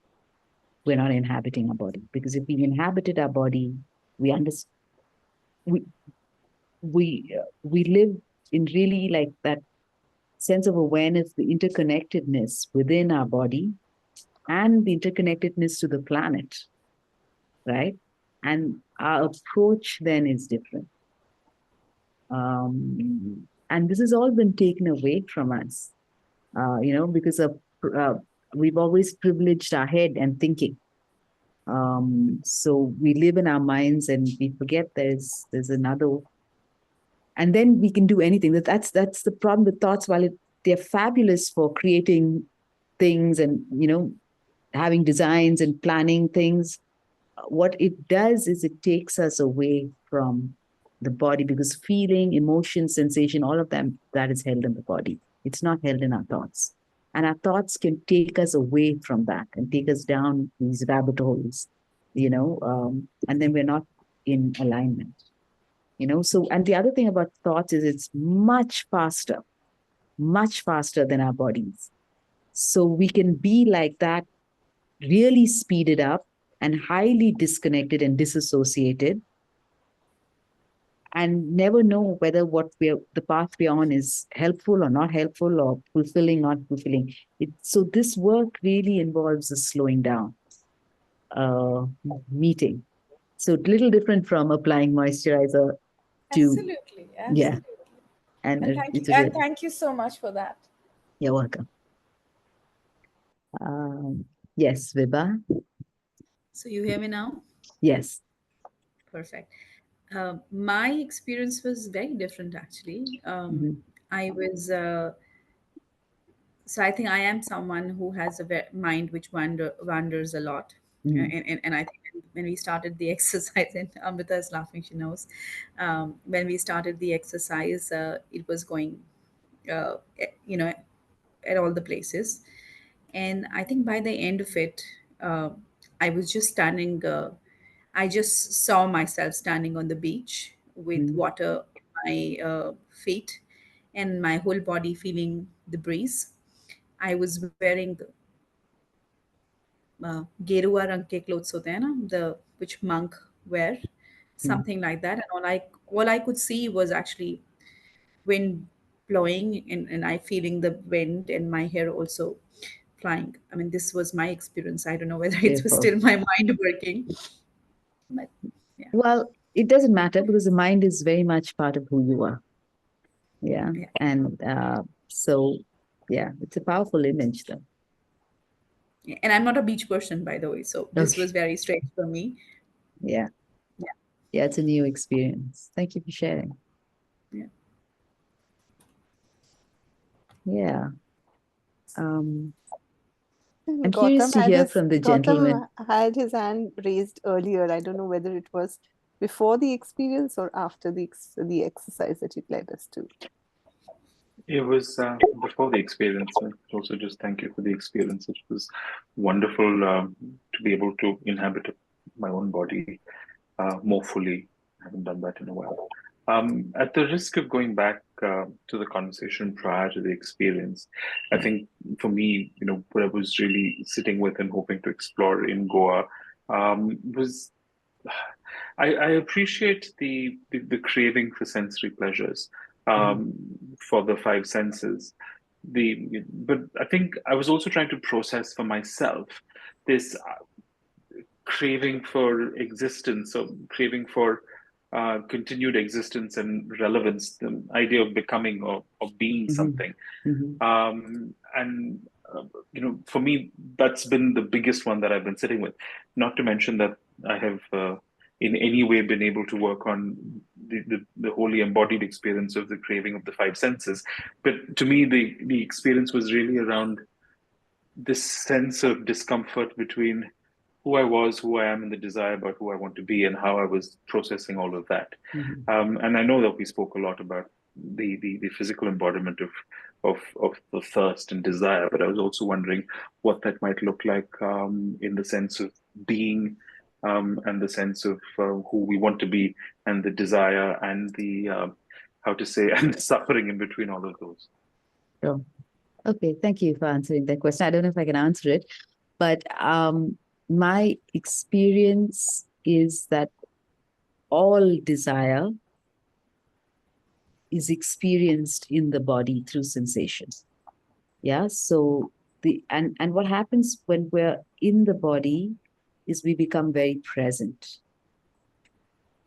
we're not inhabiting our body. Because if we inhabited our body, we understand. We live in really like that sense of awareness, the interconnectedness within our body and the interconnectedness to the planet, right? And our approach then is different. And this has all been taken away from us, because of we've always privileged our head and thinking. So we live in our minds and we forget there's another. And then we can do anything. That's the problem with thoughts. While they're fabulous for creating things and, having designs and planning things, what it does is it takes us away from the body, because feeling, emotion, sensation, all of them, that is held in the body. It's not held in our thoughts. And our thoughts can take us away from that and take us down these rabbit holes, and then we're not in alignment. So, and the other thing about thoughts is it's much faster than our bodies. So we can be like that, really speeded up and highly disconnected and disassociated, and never know whether the path we're on is helpful or not helpful, or fulfilling, not fulfilling. So this work really involves a slowing down, meeting. So a little different from applying moisturizer. Absolutely. Yeah. And thank you so much for that. You're welcome. Yes, Vibha. So you hear me now? Yes. Perfect. My experience was very different, actually. I was, so I think I am someone who has a mind which wanders a lot. And I think when we started the exercise, and Amrita is laughing, she knows, when we started the exercise, it was going, at all the places. And I think by the end of it, I was just standing, I just saw myself standing on the beach with water in my feet and my whole body feeling the breeze. I was wearing गेरुआ रंग के clothes होते हैं ना, the which monk wear, something like that. And all I could see was actually wind blowing, and I feeling the wind and my hair also flying. I mean, this was my experience. I don't know whether it was still my mind working, but yeah. Well, it doesn't matter because the mind is very much part of who you are. Yeah. And so, yeah, it's a powerful image though. And I'm not a beach person, by the way, so this was very strange for me. Yeah, it's a new experience. Thank you for sharing. I'm curious to hear from the gentleman. Gautam had his hand raised earlier. I don't know whether it was before the experience or after the exercise that you led us to. It was before the experience. Also, just thank you for the experience. It was wonderful to be able to inhabit my own body more fully. I haven't done that in a while. At the risk of going back to the conversation prior to the experience, I think for me, what I was really sitting with and hoping to explore in Goa was I appreciate the craving for sensory pleasures for the five senses. but I think I was also trying to process for myself this craving for existence, or craving for continued existence and relevance, the idea of becoming or being something. And for me, that's been the biggest one that I've been sitting with. Not to mention that I have in any way been able to work on the wholly embodied experience of the craving of the five senses. But to me, the experience was really around this sense of discomfort between who I was, who I am, and the desire about who I want to be, and how I was processing all of that. And I know that we spoke a lot about the physical embodiment of the thirst and desire, but I was also wondering what that might look like in the sense of being, and the sense of who we want to be, and the desire, and the and the suffering in between all of those. Sure. Okay, thank you for answering that question. I don't know if I can answer it, but my experience is that all desire is experienced in the body through sensation. Yeah, so and what happens when we're in the body is we become very present.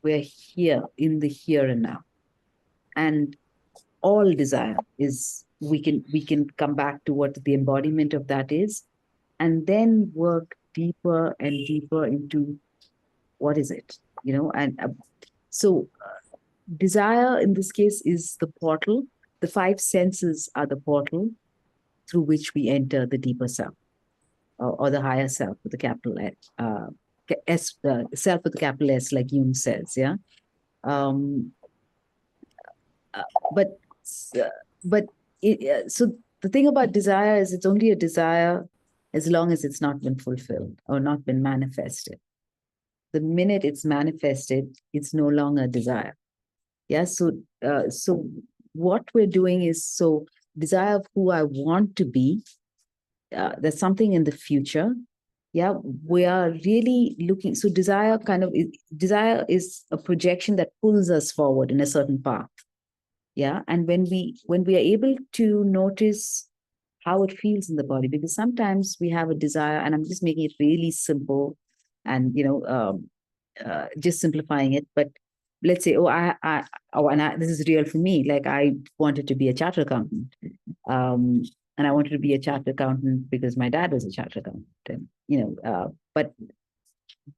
We're here in the here and now. And all desire is, we can come back to what the embodiment of that is, and then work deeper and deeper into what is it, and so desire in this case is the portal. The five senses are the portal through which we enter the deeper self, or the higher self with the capital S, self with the capital S, like Jung says, yeah. But so the thing about desire is it's only a desire as long as it's not been fulfilled or not been manifested. The minute it's manifested, it's no longer desire. Yeah. So what we're doing is, so desire of who I want to be, there's something in the future. Yeah. We are really looking. So desire is a projection that pulls us forward in a certain path. Yeah. And when we are able to notice how it feels in the body, because sometimes we have a desire, and I'm just making it really simple and, just simplifying it. But let's say, this is real for me. Like, I wanted to be a chartered accountant. And I wanted to be a chartered accountant because my dad was a chartered accountant, but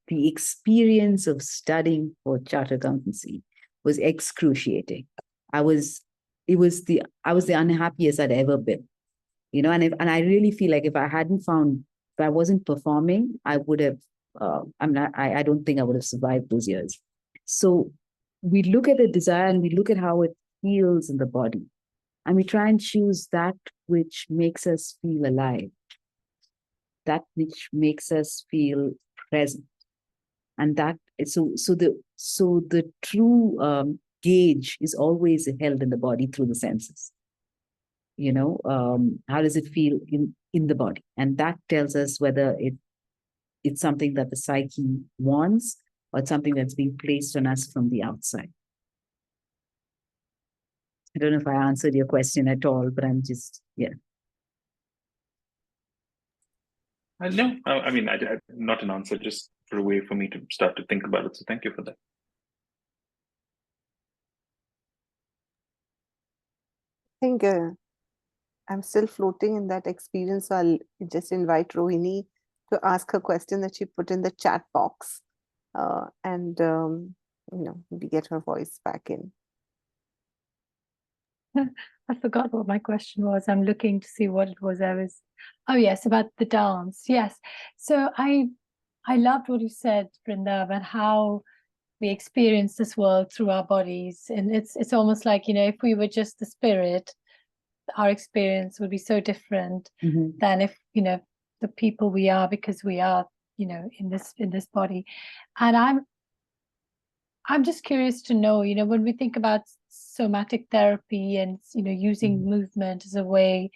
the experience of studying for chartered accountancy was excruciating. I was the unhappiest I'd ever been, and I really feel like if I wasn't performing, I would have, I don't think I would have survived those years. So we look at the desire and we look at how it feels in the body, and we try and choose that which makes us feel alive, that which makes us feel present. And that, so the true gauge is always held in the body through the senses. How does it feel in the body? And that tells us whether it's something that the psyche wants, or it's something that's being placed on us from the outside. I don't know if I answered your question at all, but I'm just, yeah. No, I mean, not an answer, just for a way for me to start to think about it. So thank you for that. I think I'm still floating in that experience. So I'll just invite Rohini to ask her question that she put in the chat box, and maybe get her voice back in. I forgot what my question was. I'm looking to see what it was. Oh yes, about the dance. Yes. So I loved what you said, Brinda, about how we experience this world through our bodies. And it's almost like, if we were just the spirit, our experience would be so different than if, the people we are, because we are, in this body. And I'm just curious to know, when we think about somatic therapy and, using movement as a way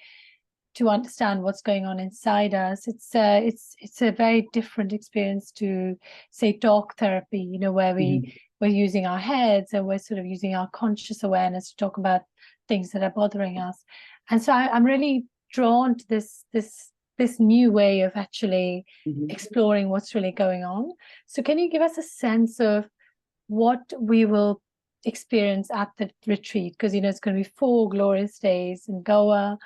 to understand what's going on inside us, it's a very different experience to, say, talk therapy, where we're using our heads and we're sort of using our conscious awareness to talk about things that are bothering us. And so I'm really drawn to this new way of actually exploring what's really going on. So can you give us a sense of what we will experience at the retreat? Because, you know, it's going to be 4 glorious days in Goa.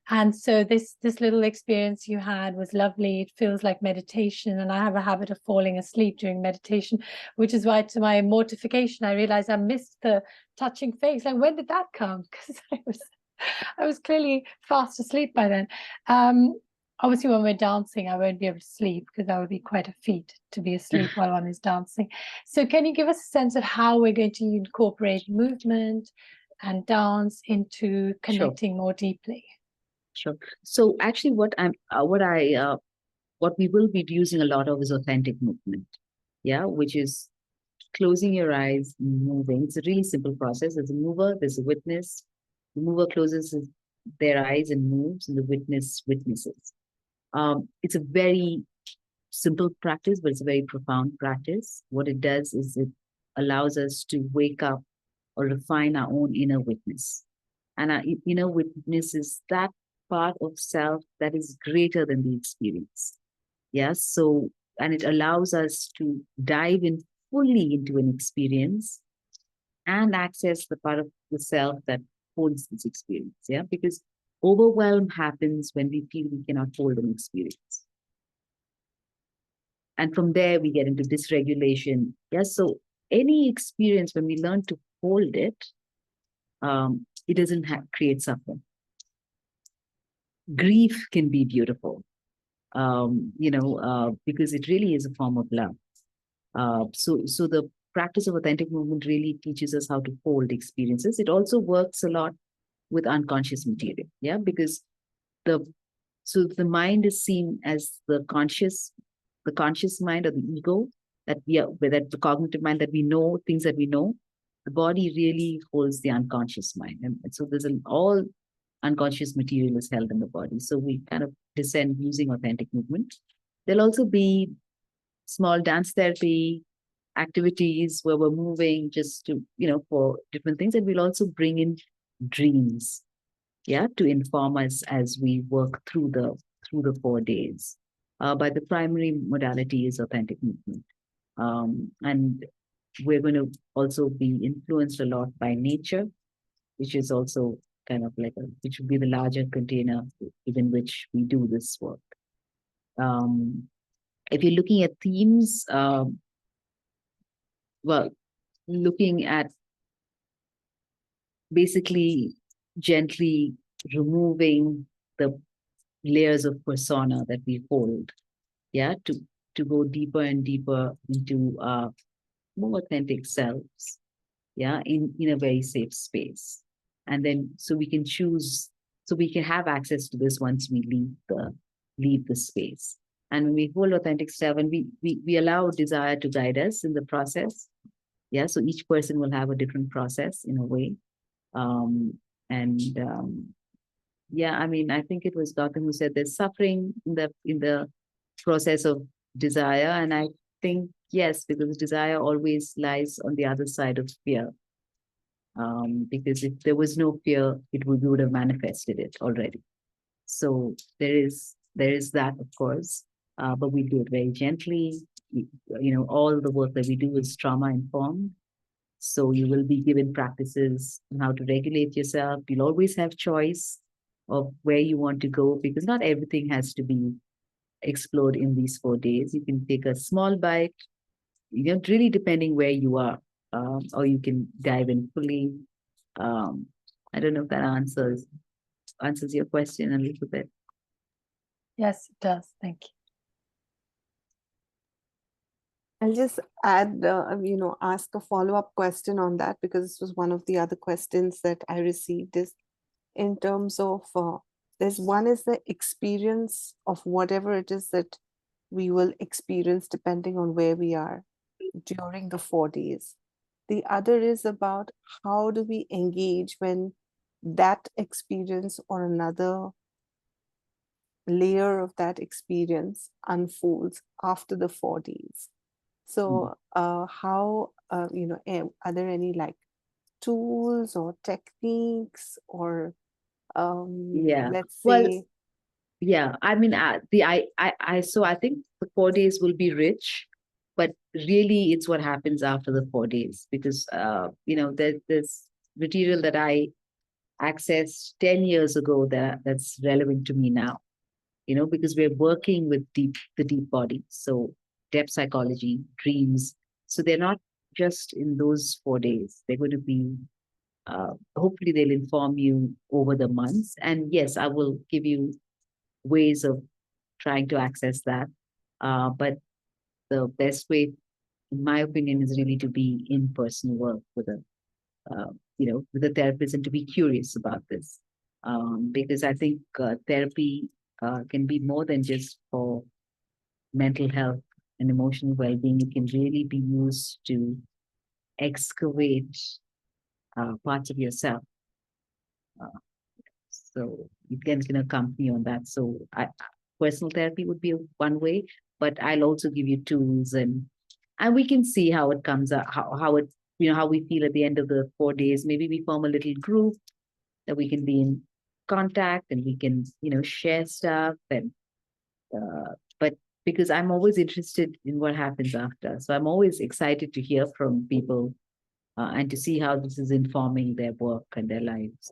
And so this little experience you had was lovely. It feels like meditation, and I have a habit of falling asleep during meditation, which is why, to my mortification, I realized I missed the touching face. Like, when did that come? Because I was clearly fast asleep by then. Obviously, when we're dancing, I won't be able to sleep because that would be quite a feat to be asleep while one is dancing. So can you give us a sense of how we're going to incorporate movement and dance into connecting more deeply? Sure. So actually, what we will be using a lot of is authentic movement. Yeah, which is closing your eyes, moving. It's a really simple process. There's a mover, there's a witness. The mover closes their eyes and moves, and the witness witnesses. It's a very simple practice, but it's a very profound practice. What it does is it allows us to wake up or refine our own inner witness. And our inner witness is that part of self that is greater than the experience. Yes. So, and it allows us to dive in fully into an experience and access the part of the self that holds this experience. Yeah. Because overwhelm happens when we feel we cannot hold an experience. And from there, we get into dysregulation. Yes. So any experience, when we learn to hold it, it doesn't create suffering. Grief can be beautiful, because it really is a form of love. So the practice of authentic movement really teaches us how to hold experiences. It also works a lot with unconscious material. Yeah, because the mind is seen as the conscious mind, or the ego, that the cognitive mind, that we know things that we know. The body really holds the unconscious mind, and so there's all unconscious material is held in the body. So we kind of descend using authentic movement. There'll also be small dance therapy activities where we're moving just to, for different things. And we'll also bring in dreams, to inform us as we work through the 4 days. But the primary modality is authentic movement. And we're going to also be influenced a lot by nature, which is also kind of like which would be the larger container within which we do this work. If you're looking at themes, looking at basically gently removing the layers of persona that we hold, to go deeper and deeper into more authentic selves, in a very safe space. And then so we can choose, so we can have access to this once we leave the space. And when we hold authentic self, and we allow desire to guide us in the process. So each person will have a different process in a way. I think it was Gautam who said there's suffering in the process of desire. And I think, yes, because desire always lies on the other side of fear. Because if there was no fear, we would have manifested it already. So there is that, of course, but we do it very gently. All the work that we do is trauma informed. So you will be given practices on how to regulate yourself. You'll always have choice of where you want to go, because not everything has to be explored in these 4 days. You can take a small bite, really depending where you are, or you can dive in fully. I don't know if that answers your question a little bit. Yes, it does. Thank you. I'll just add, ask a follow-up question on that, because this was one of the other questions that I received, is in terms of, there's one is the experience of whatever it is that we will experience depending on where we are during the 4 days. The other is about how do we engage when that experience or another layer of that experience unfolds after the 4 days. So how, are there any like tools or techniques or Yeah. let's Well, say, yeah, I mean, so I think the 4 days will be rich, but really it's what happens after the 4 days, because, there's material that I accessed 10 years ago that's relevant to me now, because we're working with the deep body. So depth psychology, dreams. So they're not just in those 4 days. They're going to be, hopefully they'll inform you over the months. And yes, I will give you ways of trying to access that. But the best way, in my opinion, is really to be in person work with with a therapist, and to be curious about this. Because I think therapy can be more than just for mental health and emotional well-being. It can really be used to excavate parts of yourself. So you can accompany on that. So personal therapy would be one way, but I'll also give you tools, and we can see how it comes out, how it, how we feel at the end of the 4 days. Maybe we form a little group that we can be in contact, and we can, share stuff. And but because I'm always interested in what happens after, so I'm always excited to hear from people and to see how this is informing their work and their lives.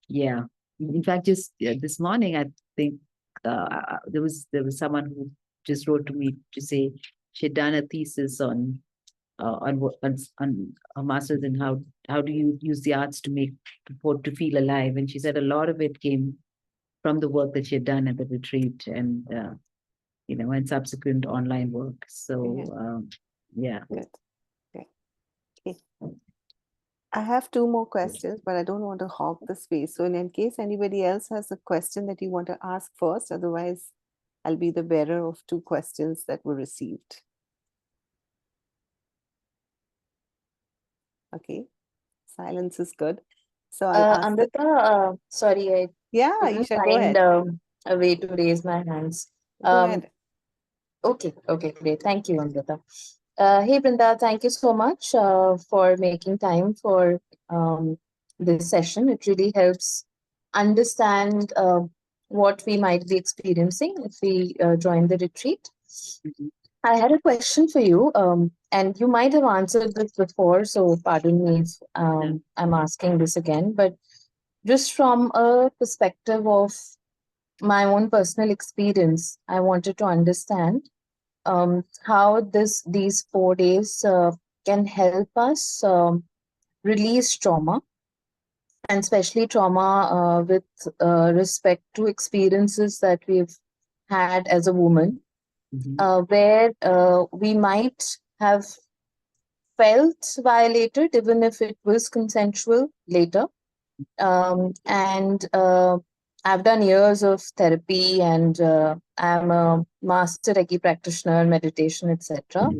Yeah. In fact, just this morning, I think there was someone who just wrote to me to say she'd done a thesis on a master's in how do you use the arts to make to feel alive, and she said a lot of it came from the work that she had done at the retreat, and and subsequent online work. So yeah. good. Okay. I have two more questions, but I don't want to hog the space. So in case anybody else has a question that you want to ask first, otherwise I'll be the bearer of two questions that were received. Okay, silence is good. So I'll ask Amrita, sorry, I yeah, couldn't Isha, go find ahead. a way to raise my hands. Go ahead. Okay, great. Thank you, Amrita. Hey, Brinda, thank you so much for making time for this session. It really helps understand what we might be experiencing if we join the retreat. Mhm. I had a question for you, and you might have answered this before, so pardon me if I'm asking this again, but just from a perspective of my own personal experience, I wanted to understand how these 4 days can help us release trauma, and especially trauma with respect to experiences that we've had as a woman, where we might have felt violated, even if it was consensual later. And I've done years of therapy, and I'm a master Reiki practitioner, meditation, etc.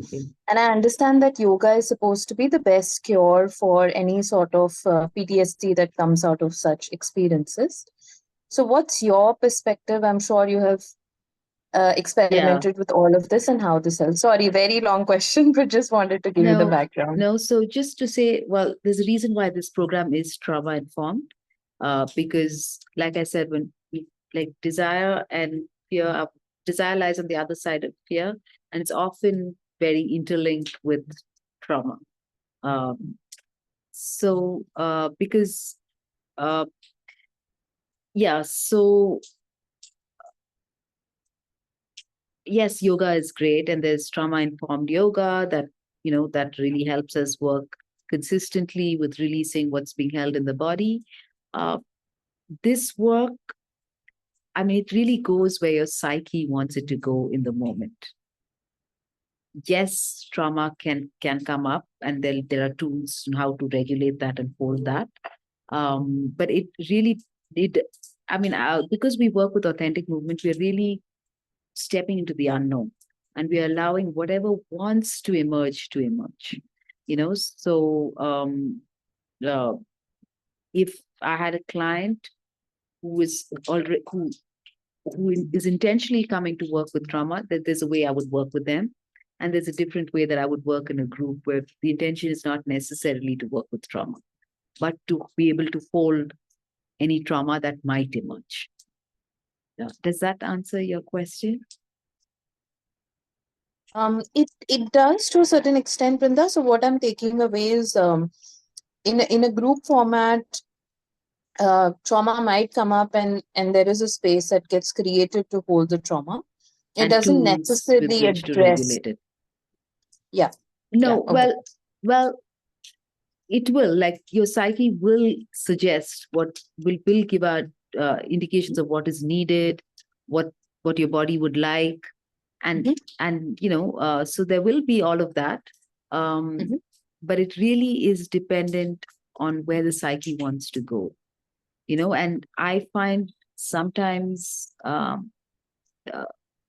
And I understand that yoga is supposed to be the best cure for any sort of PTSD that comes out of such experiences. So what's your perspective? I'm sure you have experimented with all of this and how this helps. Sorry, very long question, but just wanted to give you the background. No, so just to say, well, there's a reason why this program is trauma informed, because, like I said, when we like desire and fear, desire lies on the other side of fear, and it's often very interlinked with trauma. Because so yes, yoga is great, and there's trauma informed yoga that that really helps us work consistently with releasing what's being held in the body. This work, I mean, it really goes where your psyche wants it to go in the moment. Yes, trauma can come up, and there are tools on how to regulate that and hold that. But it really because we work with authentic movement, we're really stepping into the unknown, and we're allowing whatever wants to emerge. So if I had a client who is already who is intentionally coming to work with trauma, that there's a way I would work with them, and there's a different way that I would work in a group where the intention is not necessarily to work with trauma, but to be able to hold any trauma that might emerge. Does that answer your question? It does to a certain extent, Brinda. So what I'm taking away is in a group format, trauma might come up and there is a space that gets created to hold the trauma. It And doesn't tools with necessarily which to address. regulate it. Yeah. No, Yeah, okay. well, it will, like your psyche will suggest what will give out indications of what is needed, what your body would like, and so there will be all of that, but it really is dependent on where the psyche wants to go, and I find sometimes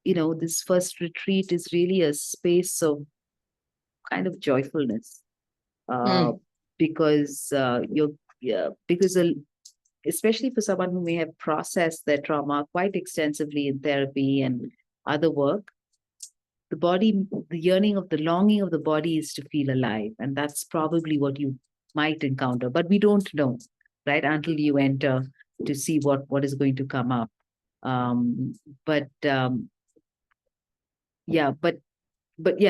this first retreat is really a space of kind of joyfulness, because especially for someone who may have processed their trauma quite extensively in therapy and other work, the yearning of the longing of the body is to feel alive. And that's probably what you might encounter, but we don't know, right? Until you enter to see what is going to come up. But yeah,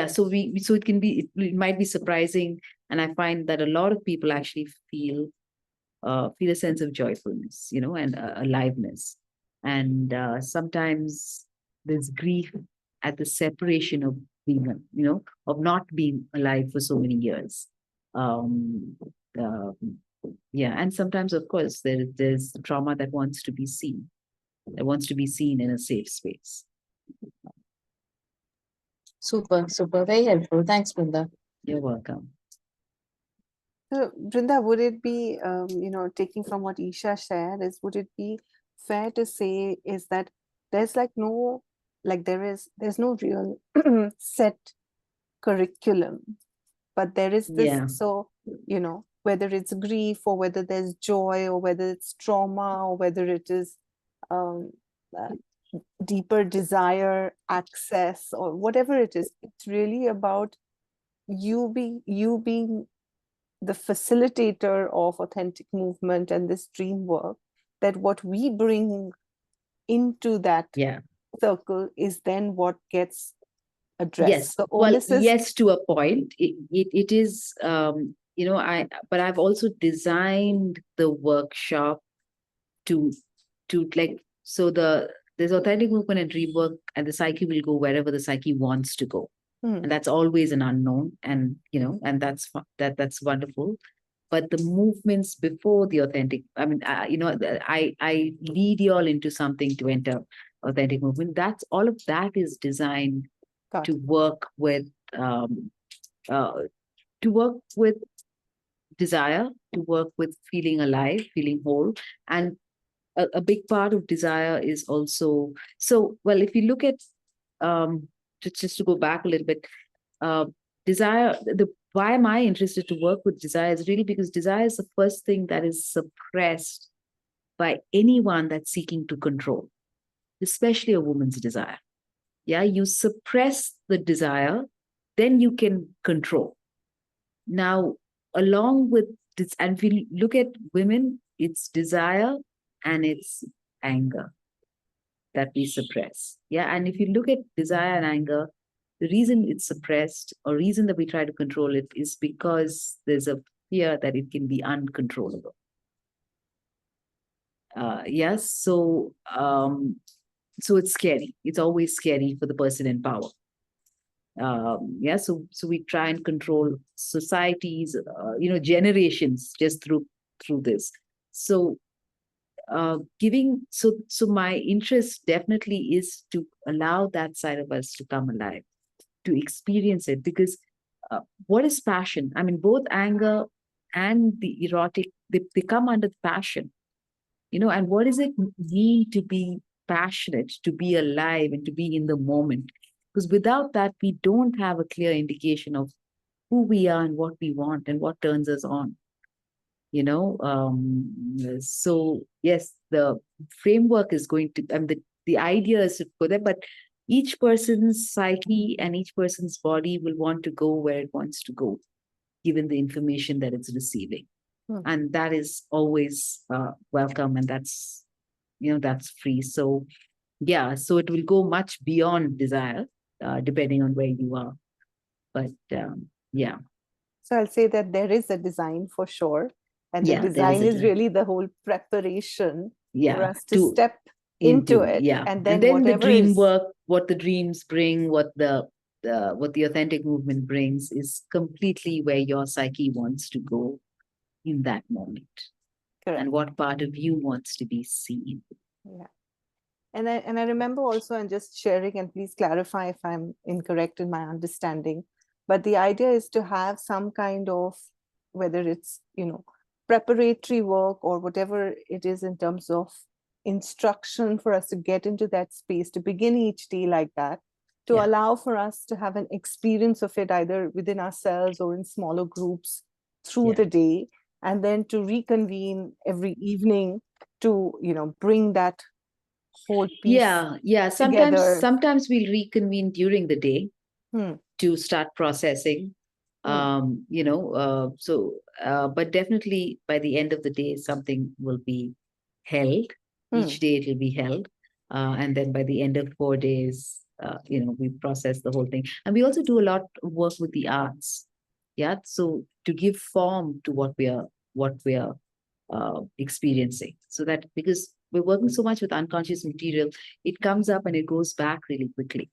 so it might be surprising. And I find that a lot of people actually feel a sense of joyfulness, and aliveness. And sometimes there's grief at the separation of being, of not being alive for so many years. Yeah, and sometimes, of course, there's trauma that wants to be seen, in a safe space. Super, very helpful. Thanks, Brinda. You're welcome. So, Brinda, would it be, taking from what Isha shared, would it be fair to say is that there's there's no real set curriculum, but there is this, Yeah. so, whether it's grief or whether there's joy or whether it's trauma or whether it is deeper desire, access, or whatever it is, it's really about you being the facilitator of authentic movement and this dream work, that what we bring into that circle is then what gets addressed. Yes. The Well, onus is, yes, to a point. It is, but I've also designed the workshop to so there's authentic movement and dream work, and the psyche will go wherever the psyche wants to go. And that's always an unknown, and and that's wonderful. But the movements before the authentic, I mean, I lead you all into something to enter authentic movement. That's all of that is designed to work with desire, to work with feeling alive, feeling whole. And a big part of desire is also, well, if you look at just to go back a little bit, desire, why am I interested to work with desire is really because desire is the first thing that is suppressed by anyone that's seeking to control, especially a woman's desire. Yeah, you suppress the desire, then you can control. Now, along with this, and if you look at women, it's desire and it's anger that we suppress. Yeah, and if you look at desire and anger, the reason it's suppressed, or reason that we try to control it, is because there's a fear that it can be uncontrollable. Yes, so it's scary. It's always scary for the person in power. So we try and control societies, generations just through this. So so my interest definitely is to allow that side of us to come alive, to experience it, because what is passion? I mean, both anger and the erotic, they come under passion, and what does it mean to be passionate, to be alive, and to be in the moment? Because without that, we don't have a clear indication of who we are and what we want and what turns us on. So yes, the framework is going to, and the idea is to go there, but each person's psyche and each person's body will want to go where it wants to go, given the information that it's receiving. And that is always welcome, and that's, that's free. So yeah, so it will go much beyond desire, depending on where you are. But yeah. So I'll say that there is a design for sure. And the Yeah, there design is is really the whole preparation for us to step into it. Yeah. And then the whatever dream is work, what the dreams bring, what the authentic movement brings is completely where your psyche wants to go in that moment. correct. And what part of you wants to be seen. Yeah. And I remember also, and just sharing, and please clarify if I'm incorrect in my understanding, but the idea is to have some kind of, whether it's, preparatory work or whatever it is in terms of instruction for us to get into that space, to begin each day like that, to allow for us to have an experience of it either within ourselves or in smaller groups through the day, and then to reconvene every evening to, bring that whole piece Sometimes we'll reconvene during the day to start processing. But definitely by the end of the day, something will be held. Each day it will be held. And then by the end of 4 days, we process the whole thing. And we also do a lot of work with the arts. Yeah. So to give form to what we are experiencing, so that because we're working so much with unconscious material, it comes up and it goes back really quickly.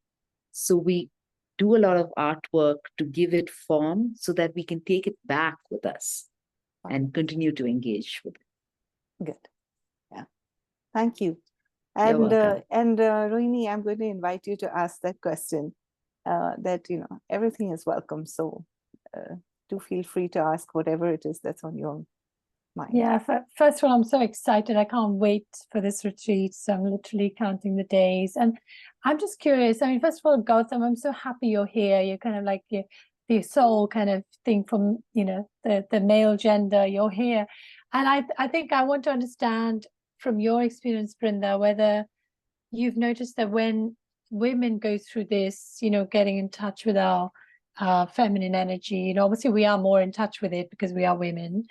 So we do a lot of artwork to give it form so that we can take it back with us and continue to engage with it. Good. Yeah. Thank you. You're welcome. And Rohini, I'm going to invite you to ask that question. That everything is welcome. So do feel free to ask whatever it is that's on your mind. Yeah, first of all, I'm so excited. I can't wait for this retreat. So I'm literally counting the days. And I'm just curious. I mean, first of all, Gautam, I'm so happy you're here. You're kind of like the soul kind of thing from, the male gender. You're here. And I think I want to understand from your experience, Brinda, whether you've noticed that when women go through this, getting in touch with our feminine energy, obviously we are more in touch with it because we are women,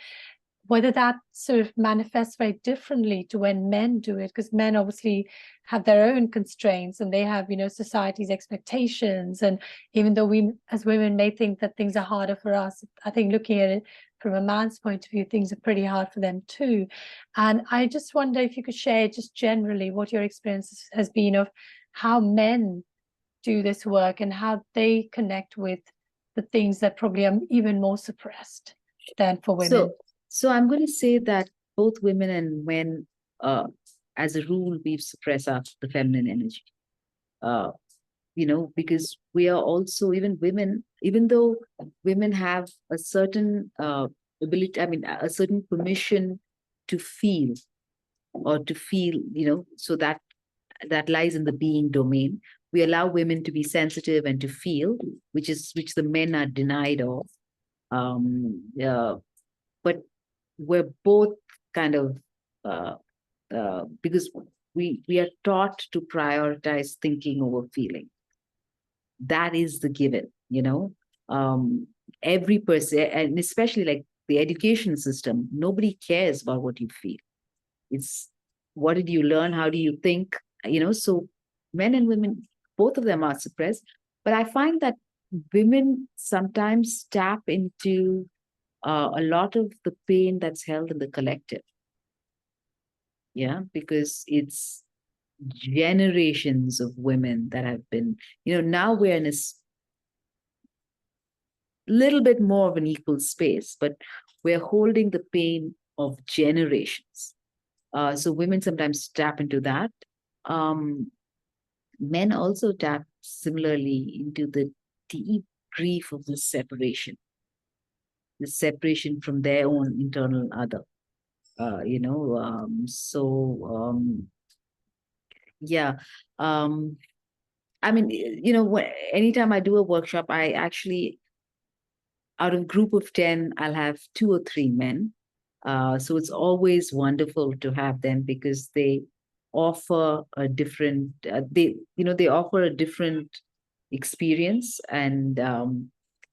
whether that sort of manifests very differently to when men do it, because men obviously have their own constraints and they have, society's expectations. And even though we as women may think that things are harder for us, I think looking at it from a man's point of view, things are pretty hard for them too. And I just wonder if you could share just generally what your experience has been of how men do this work and how they connect with the things that probably are even more suppressed than for women. So I'm going to say that both women and men, as a rule, we suppress the feminine energy. Because we are also, even women, even though women have a certain ability, a certain permission to feel, so that lies in the being domain. We allow women to be sensitive and to feel, which the men are denied of. But we're both kind of because we are taught to prioritize thinking over feeling. That is the given, every person, and especially like the education system, nobody cares about what you feel. It's what did you learn? How do you think? So men and women, both of them are suppressed. But I find that women sometimes tap into a lot of the pain that's held in the collective. Yeah, because it's generations of women that have been, now we're in a little bit more of an equal space, but we're holding the pain of generations. So women sometimes tap into that. Men also tap similarly into the deep grief of the separation from their own internal other. Anytime I do a workshop, I actually, out of a group of 10, I'll have 2 or 3 men. So it's always wonderful to have them because they offer a different, they offer a different experience, and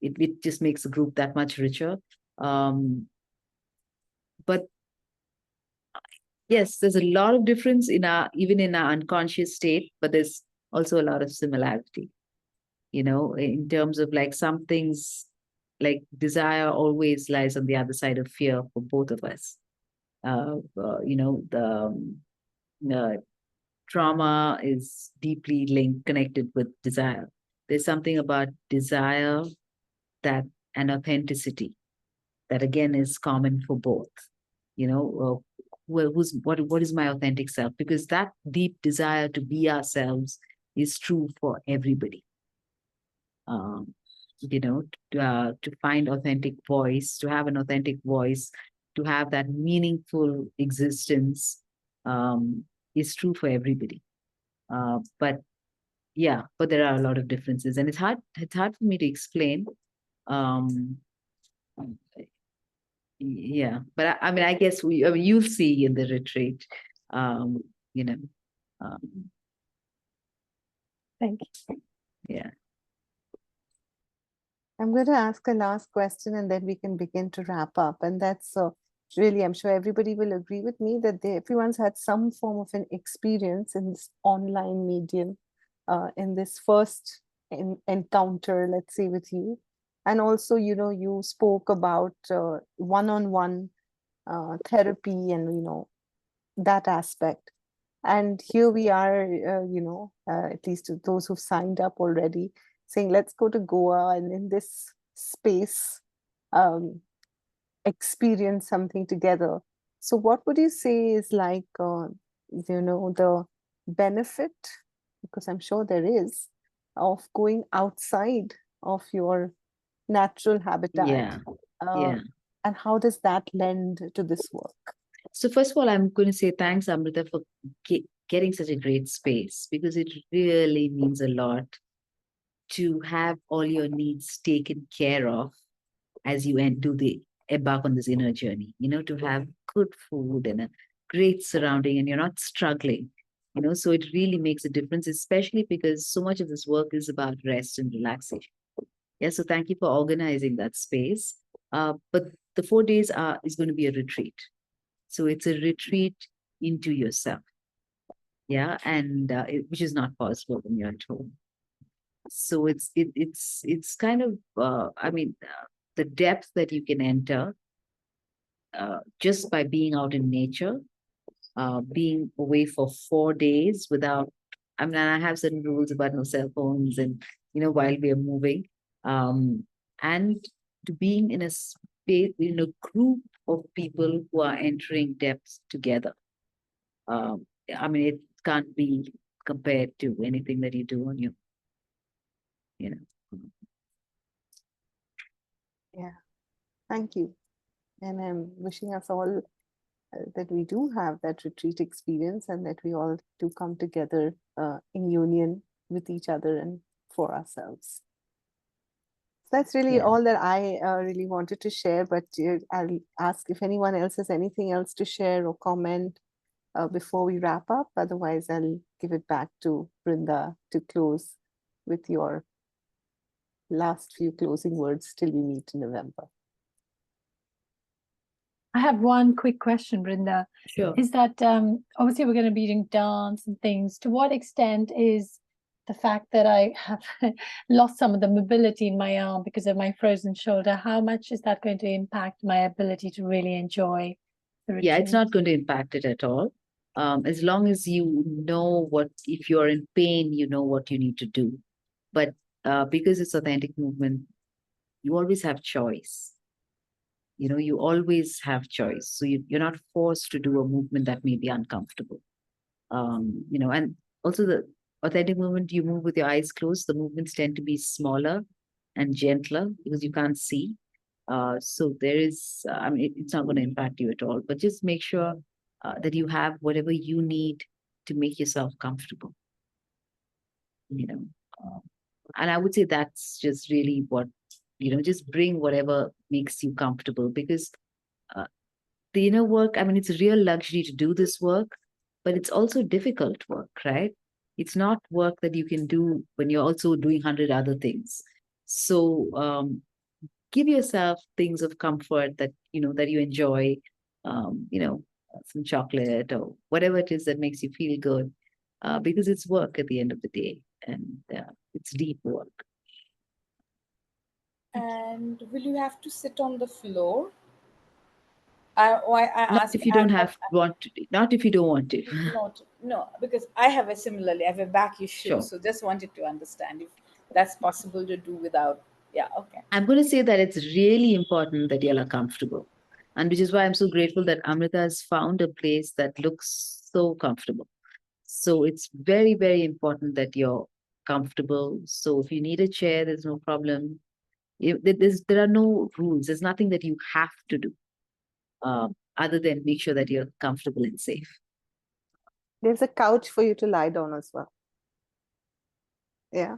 it just makes the group that much richer. but yes, there's a lot of difference even in our unconscious state, but there's also a lot of similarity, in terms of like some things, like desire always lies on the other side of fear for both of us. The trauma is deeply connected with desire. There's something about desire and authenticity that again is common for both. What is my authentic self? Because that deep desire to be ourselves is true for everybody. To find authentic voice, to have an authentic voice, to have that meaningful existence, is true for everybody. But there are a lot of differences, and it's hard for me to explain. But I guess you'll see in the retreat. Thank you. Yeah. I'm going to ask a last question and then we can begin to wrap up. And that's really, I'm sure everybody will agree with me that everyone's had some form of an experience in this online medium, in this first encounter, let's say, with you. And also, you spoke about one-on-one therapy and, that aspect. And here we are, at least those who've signed up already, saying, let's go to Goa and in this space, experience something together. So what would you say is like, the benefit, because I'm sure there is, of going outside of your natural habitat? And how does that lend to this work? So first of all, I'm going to say thanks, Amrita, for getting such a great space, because it really means a lot to have all your needs taken care of as you embark on this inner journey, to have good food and a great surrounding, and you're not struggling, so it really makes a difference, especially because so much of this work is about rest and relaxation. Yeah, so thank you for organizing that space. But the 4 days is going to be a retreat. So it's a retreat into yourself. Yeah, and which is not possible when you're at home. So it's kind of, the depth that you can enter just by being out in nature, being away for 4 days without, I have certain rules about no cell phones and, while we are moving, and to being in a space, in a group of people who are entering depths together. It can't be compared to anything that you do on your, Yeah, thank you. And I'm wishing us all that we do have that retreat experience and that we all do come together in union with each other and for ourselves. That's really all that I really wanted to share, but I'll ask if anyone else has anything else to share or comment before we wrap up. Otherwise, I'll give it back to Brinda to close with your last few closing words till we meet in November. I have one quick question, Brinda. Sure. Is that obviously we're going to be doing dance and things. To what extent is the fact that I have lost some of the mobility in my arm because of my frozen shoulder, how much is that going to impact my ability to really enjoy the retreat? Yeah, it's not going to impact it at all. As long as you know if you're in pain, you know what you need to do. But because it's authentic movement, you always have choice. You always have choice. So you're not forced to do a movement that may be uncomfortable. And also the authentic movement, you move with your eyes closed. The movements tend to be smaller and gentler because you can't see. So there is, it's not going to impact you at all. But just make sure that you have whatever you need to make yourself comfortable. And I would say that's just really what, just bring whatever makes you comfortable, because the inner work, it's a real luxury to do this work, but it's also difficult work, right? It's not work that you can do when you're also doing 100 other things. So give yourself things of comfort that, that you enjoy. some chocolate or whatever it is that makes you feel good, because it's work at the end of the day, and it's deep work. And will you have to sit on the floor? Not ask, if you don't want to. Not if you don't want to. no, because I have a back issue. Sure. So just wanted to understand if that's possible to do without. Yeah, okay. I'm going to say that it's really important that you are comfortable. And which is why I'm so grateful that Amrita has found a place that looks so comfortable. So it's very, very important that you're comfortable. So if you need a chair, there's no problem. There are no rules. There's nothing that you have to do, other than make sure that you're comfortable and safe. There's a couch for you to lie down as well. Yeah.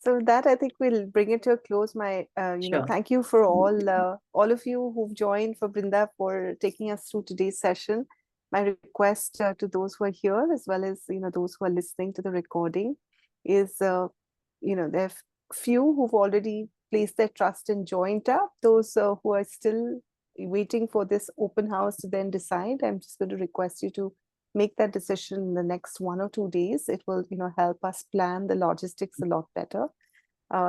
So with that, I think we'll bring it to a close. Sure. Thank you for all of you who've joined, for Brinda for taking us through today's session. My request to those who are here, as well as those who are listening to the recording, is there are few who've already placed their trust and joined up. Those who are still waiting for this open house to then decide, I'm just going to request you to make that decision in the next 1 or 2 days. It will help us plan the logistics a lot better.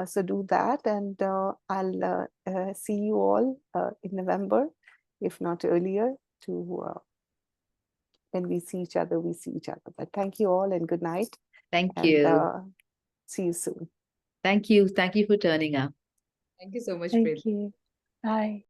So do that, and I'll see you all in November, if not earlier, to when we see each other, we see each other. But thank you all, and good night. Thank you. And see you soon. Thank you. Thank you for turning up. Thank you so much, Thank Brinda. you. Bye.